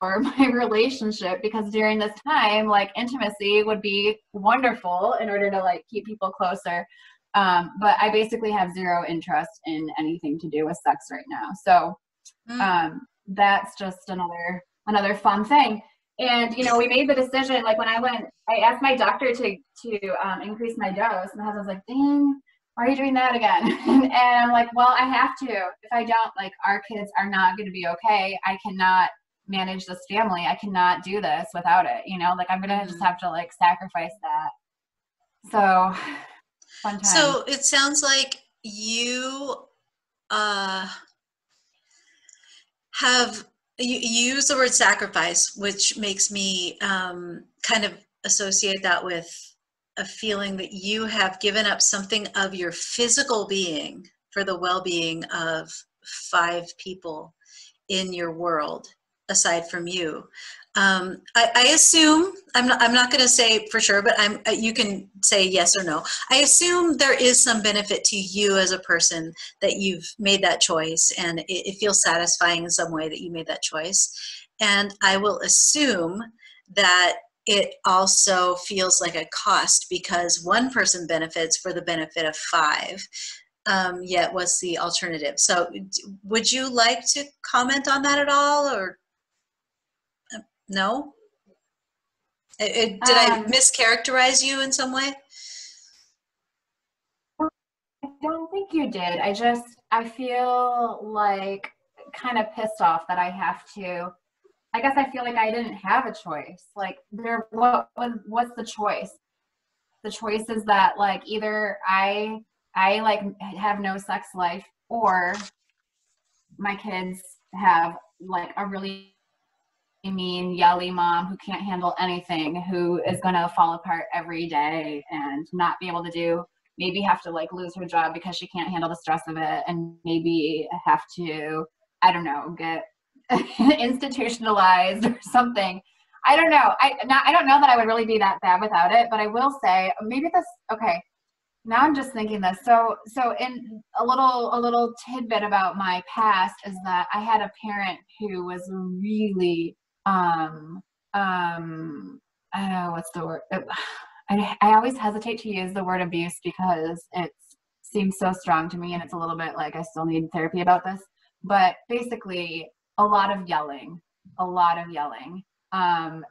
my relationship, because during this time, like intimacy would be wonderful in order to like keep people closer. But I basically have zero interest in anything to do with sex right now. So that's just another fun thing. And, you know, we made the decision, like when I asked my doctor to increase my dose, and my husband was like, dang, why are you doing that again? And I'm like, well, I have to. If I don't, like, our kids are not going to be okay. I cannot manage this family. I cannot do this without it. You know, like I'm going to just have to like sacrifice that. So fun time. So it sounds like you you use the word sacrifice, which makes me kind of associate that with a feeling that you have given up something of your physical being for the well-being of 5 people in your world aside from you. I assume, I'm not going to say for sure, but you can say yes or no. I assume there is some benefit to you as a person that you've made that choice, and it feels satisfying in some way that you made that choice. And I will assume that it also feels like a cost because one person benefits for the benefit of 5. Yet what's the alternative? So would you like to comment on that at all, or no? Did I mischaracterize you in some way? I don't think you did. I feel like kind of pissed off that I have to. I guess I feel like I didn't have a choice. Like what's the choice? The choice is that like either I like have no sex life, or my kids have like a really mean, yelly mom who can't handle anything, who is going to fall apart every day and not be able to maybe have to like lose her job because she can't handle the stress of it, and maybe have to, I don't know, get institutionalized or something. I don't know. I don't know that I would really be that bad without it, but I will say maybe this. Okay, now I'm just thinking this. So in a little tidbit about my past is that I had a parent who was really I don't know what's the word. I always hesitate to use the word abuse because it seems so strong to me, and it's a little bit like I still need therapy about this. But basically, a lot of yelling, and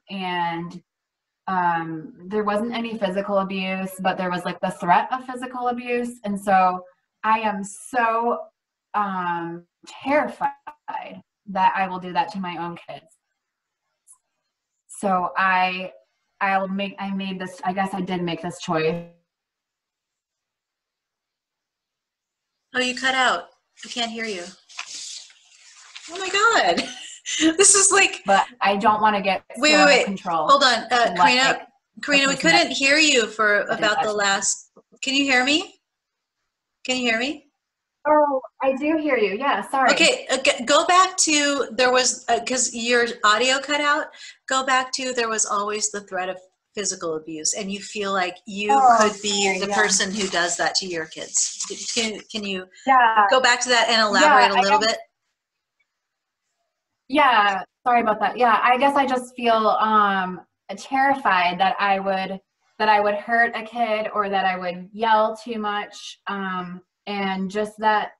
there wasn't any physical abuse, but there was like the threat of physical abuse, and so I am so terrified that I will do that to my own kids. So I made this, I guess I did make this choice. Oh, you cut out. I can't hear you. Oh my God. This is like. But I don't want to get wait. out of control. Hold on. Karina, we couldn't hear you for about the last. Can you hear me? Can you hear me? Oh, I do hear you. Yeah, sorry. Okay, go back to, there was, because your audio cut out, go back to, there was always the threat of physical abuse, and you feel like you could be the person who does that to your kids. Can you go back to that and elaborate a little bit? Yeah, sorry about that. Yeah, I guess I just feel terrified that I would hurt a kid, or that I would yell too much. And just that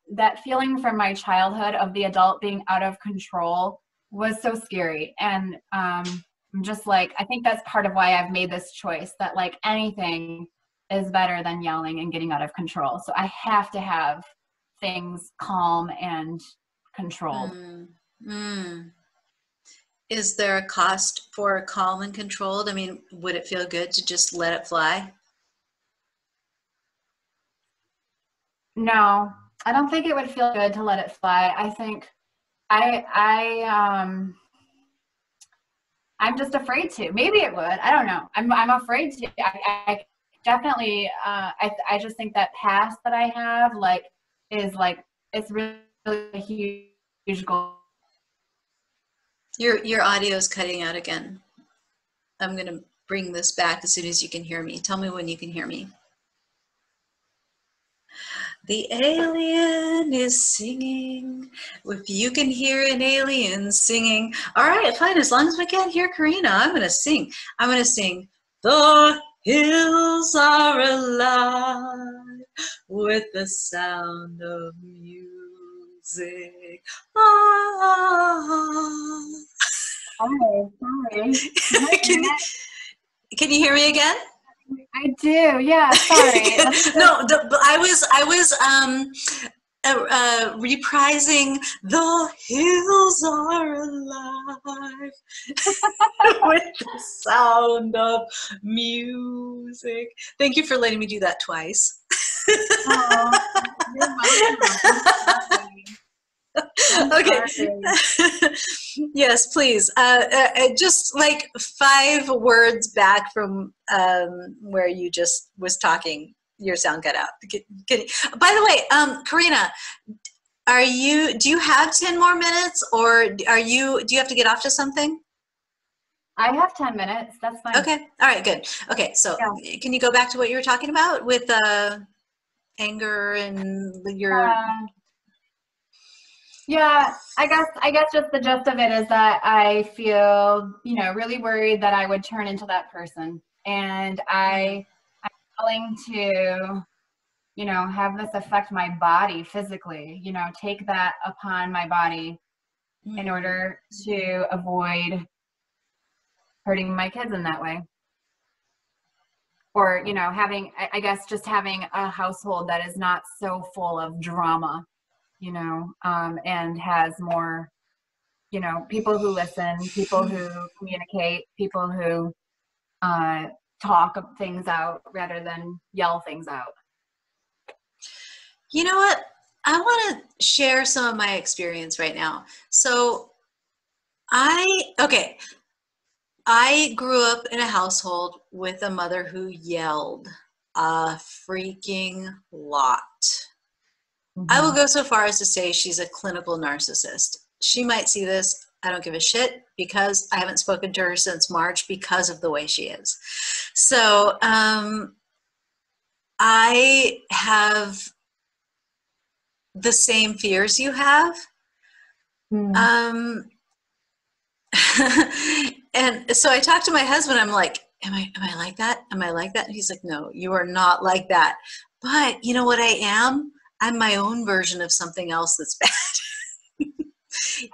feeling from my childhood of the adult being out of control was so scary. And I'm just like, I think that's part of why I've made this choice, that like anything is better than yelling and getting out of control. So I have to have things calm and controlled. Is there a cost for calm and controlled? I mean, would it feel good to just let it fly? No, I don't think it would feel good to let it fly. I think I'm just afraid to. Maybe it would. I don't know. I'm afraid to. I definitely. I just think that past that I have it's really a huge goal. Your audio is cutting out again. I'm gonna bring this back as soon as you can hear me. Tell me when you can hear me. The alien is singing. If you can hear an alien singing. All right, fine. As long as we can't hear Karina, I'm going to sing. I'm going to sing, the hills are alive with the sound of music. Ah. Oh, sorry. Can you hear me again? I do, yeah. Sorry. No, I was reprising "The Hills Are Alive" with the sound of music. Thank you for letting me do that twice. Oh, you're welcome. Okay. Yes, please. Just like 5 words back from where you just was talking, your sound cut out. By the way, Karina, do you have 10 more minutes, or do you have to get off to something? I have 10 minutes. That's fine. Okay. All right, good. Okay. So Can you go back to what you were talking about with anger and your... Yeah, I guess just the gist of it is that I feel, really worried that I would turn into that person. And I'm willing to, have this affect my body physically, take that upon my body in order to avoid hurting my kids in that way. Or, having a household that is not so full of drama. And has more, people who listen, people who communicate, people who talk things out rather than yell things out. You know what? I want to share some of my experience right now. So I grew up in a household with a mother who yelled a freaking lot. I will go so far as to say she's a clinical narcissist. She might see this. I don't give a shit, because I haven't spoken to her since March because of the way she is. So I have the same fears you have. And so I talked to my husband. I'm like, am I like that? Am I like that? And he's like, no, you are not like that. But you know what I am? I'm my own version of something else that's bad.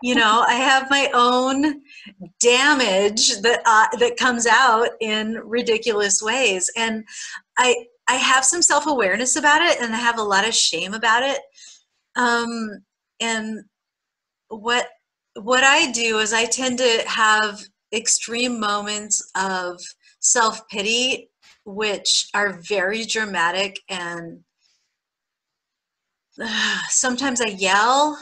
You know, I have my own damage that comes out in ridiculous ways. And I have some self-awareness about it, and I have a lot of shame about it. And what I do is I tend to have extreme moments of self-pity, which are very dramatic, and sometimes I yell.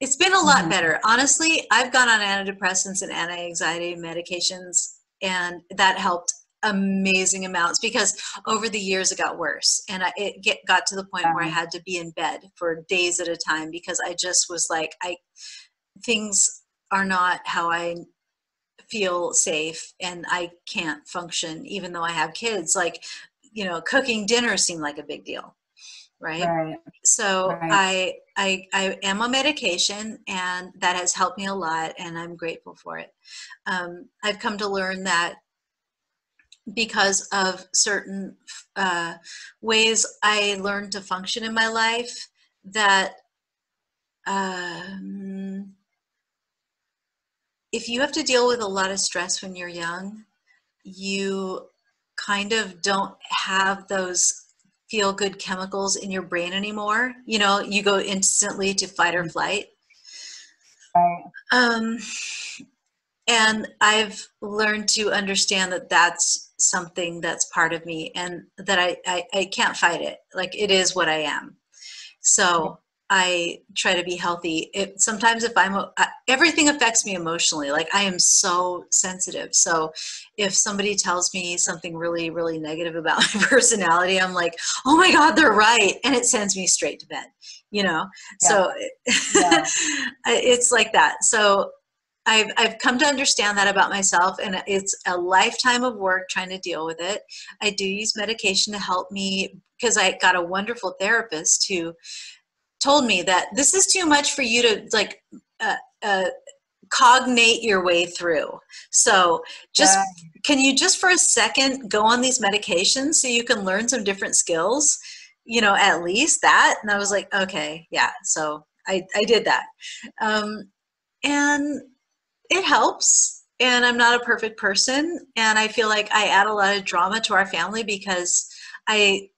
It's been a lot better. Honestly, I've gone on antidepressants and anti-anxiety medications, and that helped amazing amounts, because over the years it got worse, and it got to the point where I had to be in bed for days at a time, because I just was like, things are not how I feel safe, and I can't function even though I have kids. Like, you know, cooking dinner seemed like a big deal. Right. So I am on medication, and that has helped me a lot, and I'm grateful for it. I've come to learn that because of certain ways I learned to function in my life, that if you have to deal with a lot of stress when you're young, you kind of don't have those feel-good chemicals in your brain anymore. You know, you go instantly to fight or flight. And I've learned to understand that that's something that's part of me, and that I can't fight it. Like, it is what I am. So I try to be healthy. Sometimes if everything affects me emotionally. Like, I am so sensitive. So if somebody tells me something really, really negative about my personality, I'm like, oh my God, they're right. And it sends me straight to bed, you know? Yeah. So it's like that. So I've come to understand that about myself, and it's a lifetime of work trying to deal with it. I do use medication to help me, because I got a wonderful therapist who told me that this is too much for you to like cognate your way through. So just can you just for a second go on these medications so you can learn some different skills, you know, at least that. And I was like, okay, yeah. So I did that. And it helps. And I'm not a perfect person. And I feel like I add a lot of drama to our family, because I'm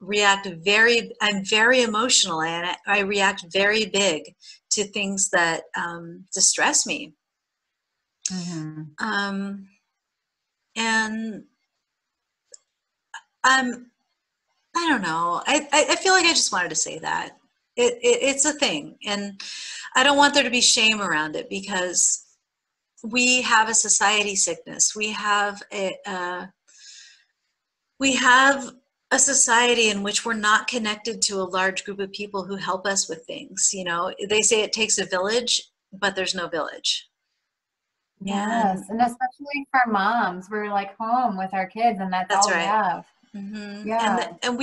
very emotional, and I react very big to things that distress me. And I don't know. I feel like I just wanted to say that. It's a thing. And I don't want there to be shame around it, because we have a society sickness. We have a society in which we're not connected to a large group of people who help us with things. You know, they say it takes a village, but there's no village. Yes, and especially for moms, we're like home with our kids, and that's all we have. Yeah. And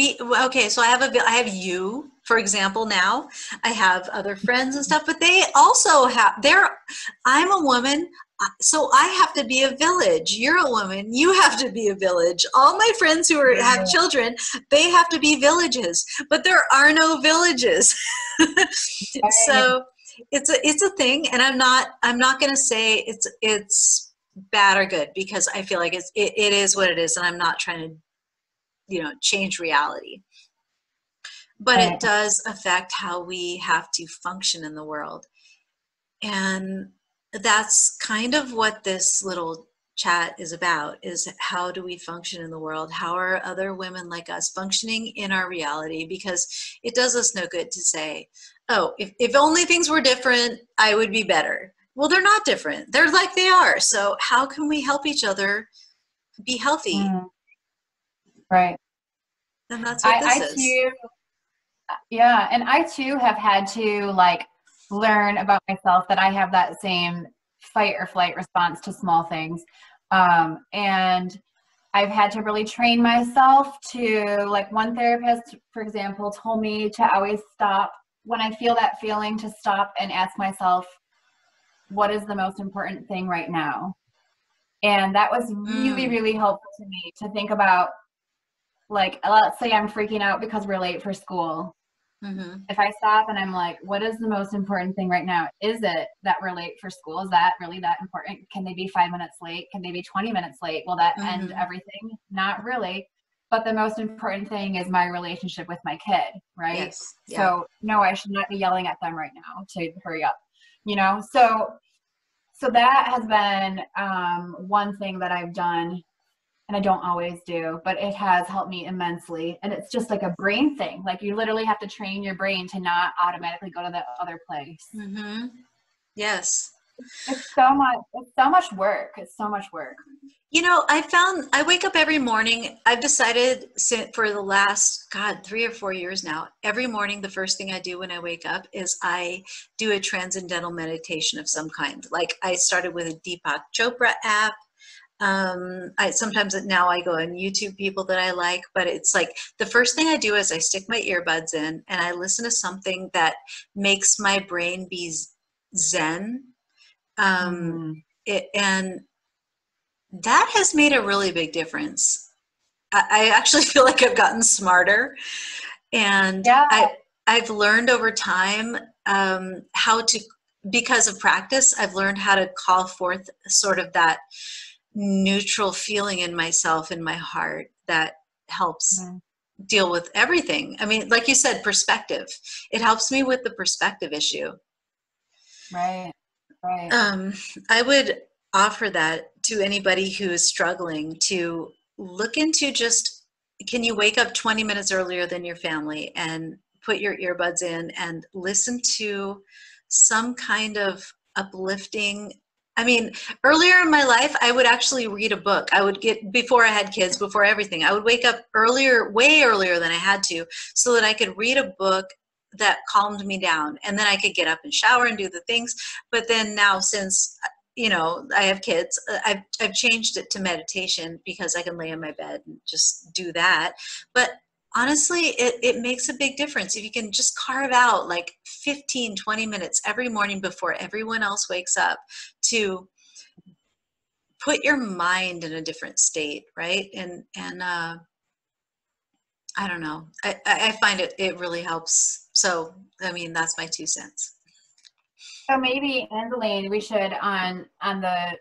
okay, so I have you, for example. Now I have other friends and stuff, but they also I'm a woman, so I have to be a village. You're a woman, you have to be a village. All my friends who have children, they have to be villages, but there are no villages. So it's a thing, and I'm not going to say it's bad or good, because I feel like it is what it is, and I'm not trying to, you know, change reality. But it does affect how we have to function in the world. And that's kind of what this little chat is about, is how do we function in the world? How are other women like us functioning in our reality? Because it does us no good to say, oh, if only things were different, I would be better. Well, they're not different. They're like they are. So how can we help each other be healthy? Right. And that's what this is. Too, yeah. And I too have had to like learn about myself that I have that same fight or flight response to small things. And I've had to really train myself to, like, one therapist, for example, told me to always stop when I feel that feeling, to stop and ask myself, what is the most important thing right now? And that was really, really helpful to me to think about, like, let's say I'm freaking out because we're late for school. Mm-hmm. If I stop and I'm like, what is the most important thing right now? Is it that we're late for school? Is that really that important? Can they be 5 minutes late? Can they be 20 minutes late? Will that end everything? Not really. But the most important thing is my relationship with my kid, right? Yes. Yeah. So no, I should not be yelling at them right now to hurry up, you know? So that has been one thing that I've done, and I don't always do, but it has helped me immensely. And it's just like a brain thing. Like, you literally have to train your brain to not automatically go to the other place. Mm-hmm. Yes. It's so much work. It's so much work. You know, I wake up every morning. I've decided for the last, 3 or 4 years now, every morning, the first thing I do when I wake up is I do a transcendental meditation of some kind. Like, I started with a Deepak Chopra app. Sometimes now I go on YouTube people that I like, but it's like the first thing I do is I stick my earbuds in and I listen to something that makes my brain be zen. And that has made a really big difference. I actually feel like I've gotten smarter, and I've learned over time how to, because of practice, I've learned how to call forth sort of that neutral feeling in myself, in my heart, that helps deal with everything. I mean, like you said, perspective. It helps me with the perspective issue. Right. I would offer that to anybody who is struggling to look into just, can you wake up 20 minutes earlier than your family and put your earbuds in and listen to some kind of uplifting. I mean, earlier in my life, I would actually read a book. I would before I had kids, before everything, I would wake up earlier, way earlier than I had to, so that I could read a book that calmed me down. And then I could get up and shower and do the things. But then now, since, you know, I have kids, I've changed it to meditation, because I can lay in my bed and just do that. But honestly, it makes a big difference if you can just carve out like 15, 20 minutes every morning before everyone else wakes up to put your mind in a different state, right? And I don't know. I find it really helps. So, I mean, that's my 2 cents. So maybe, Angeline, we should on the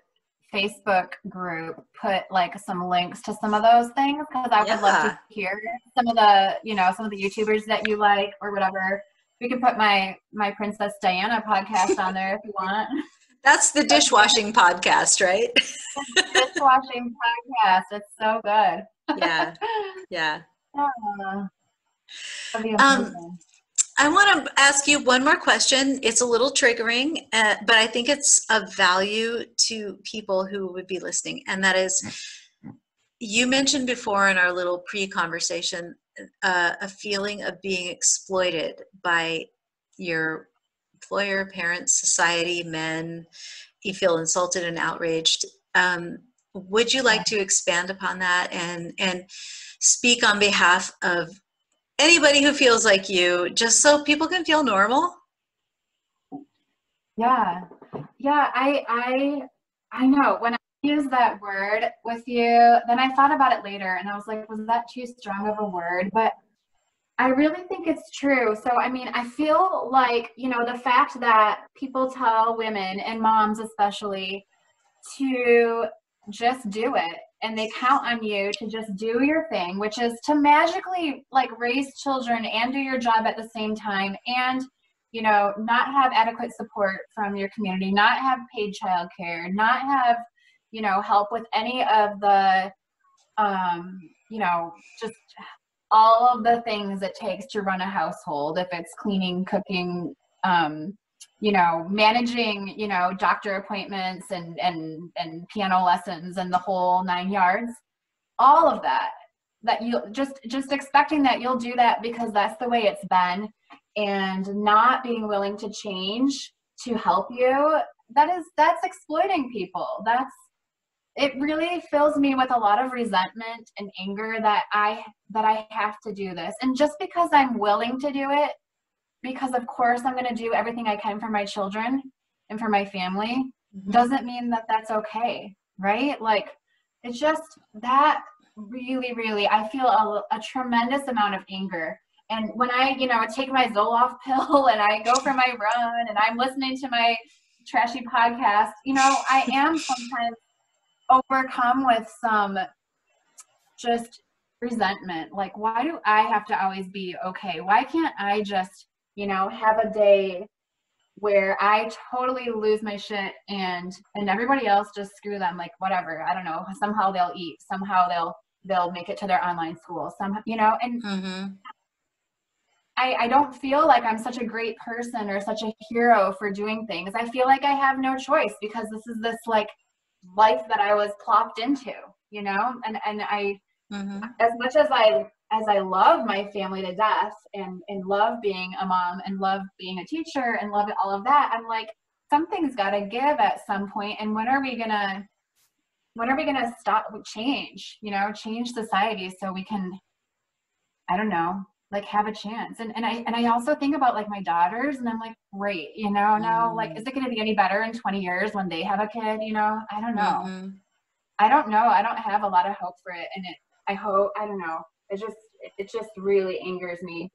Facebook group put like some links to some of those things, because I would love to hear some of the YouTubers that you like or whatever. We can put my Princess Diana podcast on there if you want. That's the dishwashing podcast, right? Dishwashing podcast. It's so good. Yeah. That'd be amazing. I want to ask you one more question. It's a little triggering, but I think it's of value to people who would be listening. And that is, you mentioned before in our little pre-conversation, a feeling of being exploited by your employer, parents, society, men. You feel insulted and outraged. Would you like to expand upon that and speak on behalf of anybody who feels like you, just so people can feel normal? Yeah. I know when I used that word with you, then I thought about it later and I was like, was that too strong of a word? But I really think it's true. So, I mean, I feel like, you know, the fact that people tell women and moms especially to just do it, and they count on you to just do your thing, which is to magically like raise children and do your job at the same time, and, you know, not have adequate support from your community, not have paid childcare, not have, you know, help with any of the, you know, just all of the things it takes to run a household, if it's cleaning, cooking, you know, managing, you know, doctor appointments and piano lessons and the whole 9 yards, all of that you just expecting that you'll do that because that's the way it's been, and not being willing to change to help you, that's exploiting people. It really fills me with a lot of resentment and anger that I have to do this. And just because I'm willing to do it, because of course I'm going to do everything I can for my children and for my family, doesn't mean that that's okay, right? Like, it's just that really, really, I feel a tremendous amount of anger. And when I, take my Zoloft pill and I go for my run and I'm listening to my trashy podcast, I am sometimes overcome with some just resentment. Like, why do I have to always be okay? Why can't I just, have a day where I totally lose my shit and everybody else just screw them, like, whatever, I don't know, somehow they'll eat, somehow they'll make it to their online school, somehow, and I don't feel like I'm such a great person or such a hero for doing things. I feel like I have no choice because this is this like life that I was plopped into, and I, as much as I love my family to death and love being a mom and love being a teacher and love all of that, I'm like, something's got to give at some point. And when are we gonna stop, change society so we can, I don't know, like, have a chance. And I also think about like my daughters, and I'm like, great, now, like, is it going to be any better in 20 years when they have a kid? I don't know. I don't know. I don't have a lot of hope for it. And I don't know. It just really angers me.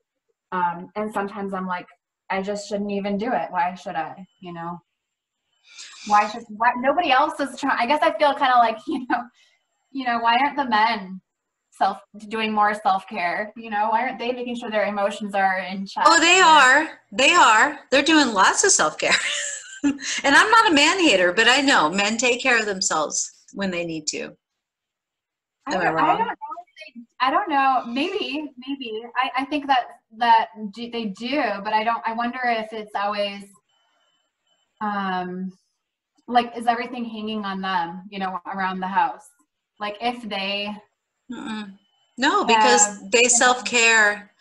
And sometimes I'm like, I just shouldn't even do it. Why should I, why nobody else is trying? I guess I feel kind of like, why aren't the men doing more self-care? Why aren't they making sure their emotions are in check? Oh, they are. They're doing lots of self-care. And I'm not a man hater, but I know men take care of themselves when they need to. Am I wrong? I don't know. Maybe. I think that they do, but I wonder if it's always, like, is everything hanging on them, around the house? Like, if they, no, because they self-care.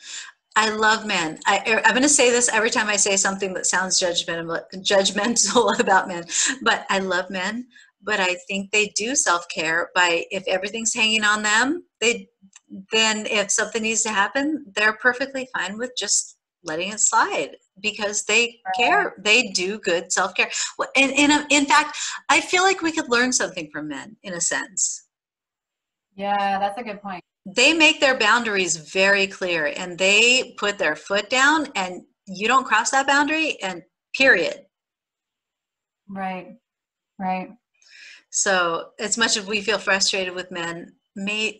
I love men. I'm going to say this every time I say something that sounds judgmental about men, but I love men. But I think they do self-care by, if everything's hanging on them, then if something needs to happen, they're perfectly fine with just letting it slide because they care. They do good self-care. And in fact, I feel like we could learn something from men in a sense. Yeah, that's a good point. They make their boundaries very clear and they put their foot down and you don't cross that boundary, and period. Right. So as much as we feel frustrated with men, right,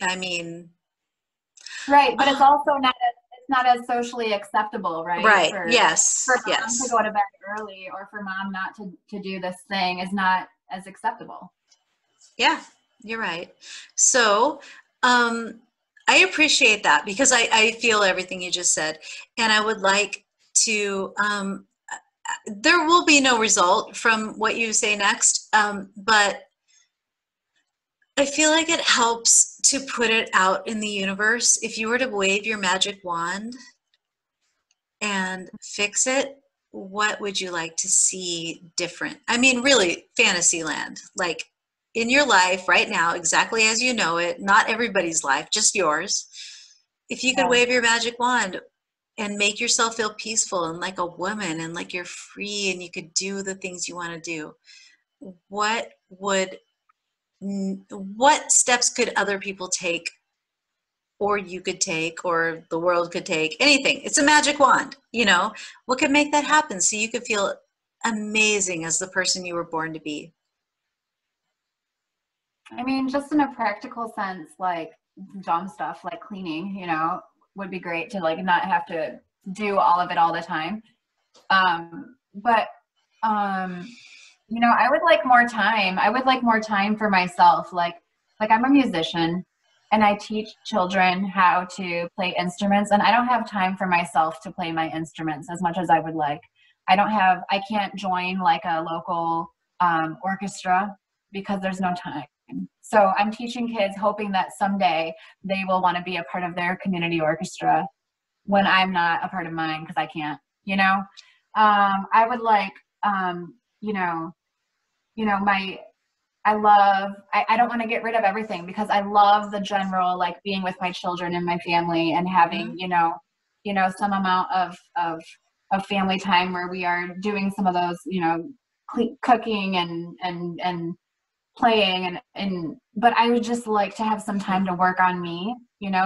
but it's also not as socially acceptable, right? Right. For mom to go to bed early or for mom not to do this thing is not as acceptable. Yeah, you're right. So I appreciate that because I feel everything you just said, and I would like to, there will be no result from what you say next, but I feel like it helps to put it out in the universe. If you were to wave your magic wand and fix it, what would you like to see different? I mean, really, fantasy land, like in your life right now, exactly as you know it, not everybody's life, just yours. If you could wave your magic wand and make yourself feel peaceful and like a woman and like you're free and you could do the things you want to do, what steps could other people take, or you could take, or the world could take? Anything. It's a magic wand, what could make that happen so you could feel amazing as the person you were born to be? I mean, just in a practical sense, like dumb stuff like cleaning, would be great to like not have to do all of it all the time. But I would like more time. I would like more time for myself. Like I'm a musician and I teach children how to play instruments, and I don't have time for myself to play my instruments as much as I would like. I can't join like a local orchestra because there's no time. So I'm teaching kids hoping that someday they will want to be a part of their community orchestra when I'm not a part of mine because I can't, I would like, you know, I don't want to get rid of everything because I love the general, like being with my children and my family and having, some amount of family time where we are doing some of those, cooking and playing but I would just like to have some time to work on me,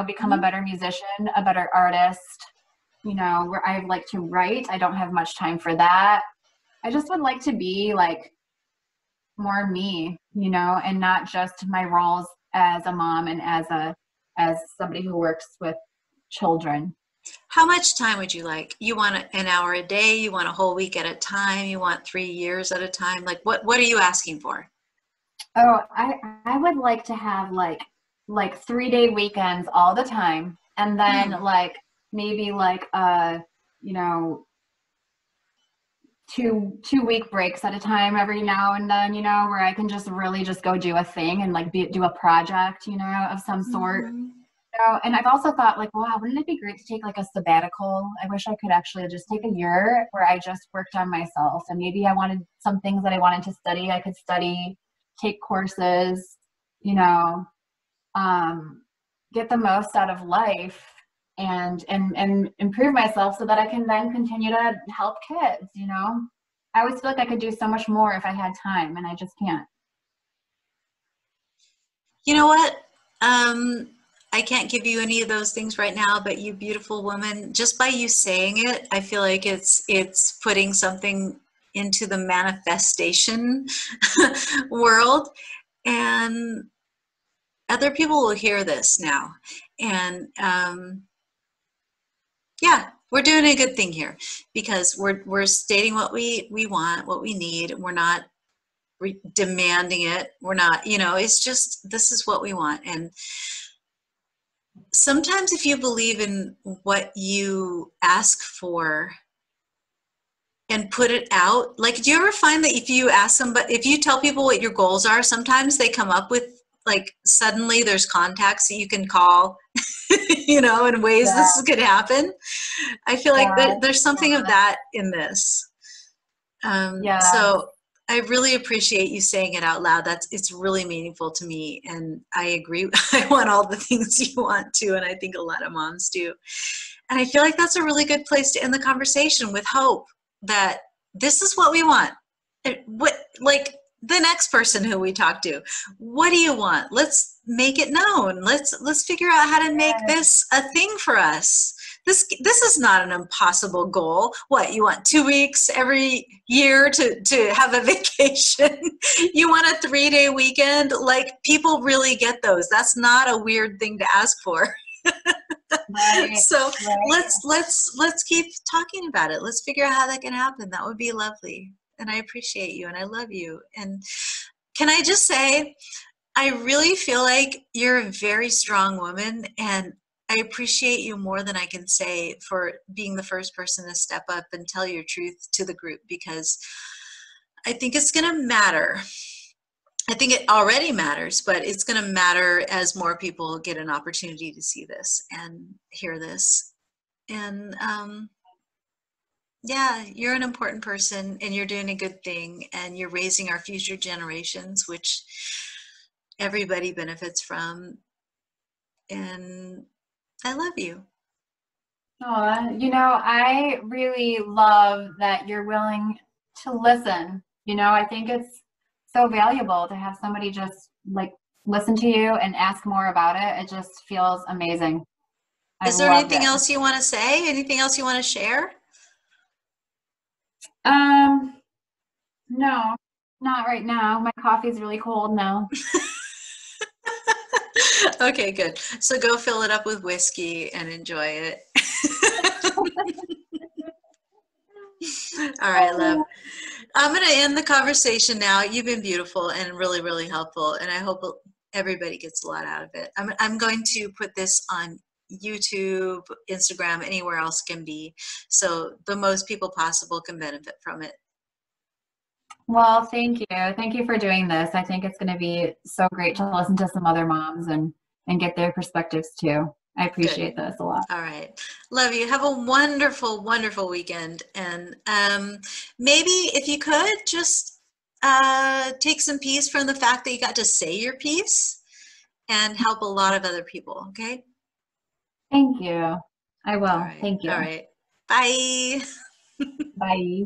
become a better musician, a better artist, where I like to write. I don't have much time for that. I just would like to be like more me, and not just my roles as a mom and as somebody who works with children. How much time would you like? You want an hour a day? You want a whole week at a time? You want 3 years at a time? Like what are you asking for? Oh, I would like to have like 3-day weekends all the time, and then like maybe like you know 2-week breaks at a time every now and then, where I can just really just go do a thing and like do a project, of some sort. And I've also thought like, wow, wouldn't it be great to take like a sabbatical? I wish I could actually just take a year where I just worked on myself, and maybe I wanted some things that I wanted to study. I could study, take courses, get the most out of life and improve myself so that I can then continue to help kids, I always feel like I could do so much more if I had time, and I just can't. You know what? I can't give you any of those things right now, but you beautiful woman, just by you saying it, I feel like it's putting something into the manifestation world, and other people will hear this now. And yeah, we're doing a good thing here because we're stating what we want, what we need. We're not demanding it. We're not, it's just, this is what we want. And sometimes if you believe in what you ask for and put it out, like, do you ever find that if you ask somebody, if you tell people what your goals are, sometimes they come up with, like, suddenly there's contacts that you can call, in ways this could happen. I feel like there's something of that in this. So I really appreciate you saying it out loud. It's really meaningful to me, and I agree. I want all the things you want to, and I think a lot of moms do. And I feel like that's a really good place to end the conversation, with hope that this is what we want. Like the next person who we talk to, what do you want? Let's make it known. Let's figure out how to make this a thing for us. This is not an impossible goal. What, you want 2 weeks every year to have a vacation? You want a 3-day weekend? Like, people really get those. That's not a weird thing to ask for. So let's keep talking about it. Let's figure out how that can happen. That would be lovely. And I appreciate you, and I love you. And can I just say, I really feel like you're a very strong woman, and I appreciate you more than I can say for being the first person to step up and tell your truth to the group, because I think it's going to matter. I think it already matters, but it's going to matter as more people get an opportunity to see this and hear this. And yeah, you're an important person, and you're doing a good thing, and you're raising our future generations, which everybody benefits from. And I love you. I really love that you're willing to listen. I think it's so valuable to have somebody just like listen to you and ask more about it. It just feels amazing. Is there anything else you want to say? Anything else you want to share? No, not right now. My coffee's really cold now. Okay, good. So go fill it up with whiskey and enjoy it. All right, love. I'm going to end the conversation now. You've been beautiful and really, really helpful, and I hope everybody gets a lot out of it. I'm going to put this on YouTube, Instagram, anywhere else can be, so the most people possible can benefit from it. Well, thank you. Thank you for doing this. I think it's going to be so great to listen to some other moms and get their perspectives too. I appreciate this a lot. All right. Love you. Have a wonderful, wonderful weekend. And maybe if you could just take some peace from the fact that you got to say your piece and help a lot of other people. Okay. Thank you. I All will. right. Thank you. All right. Bye. Bye.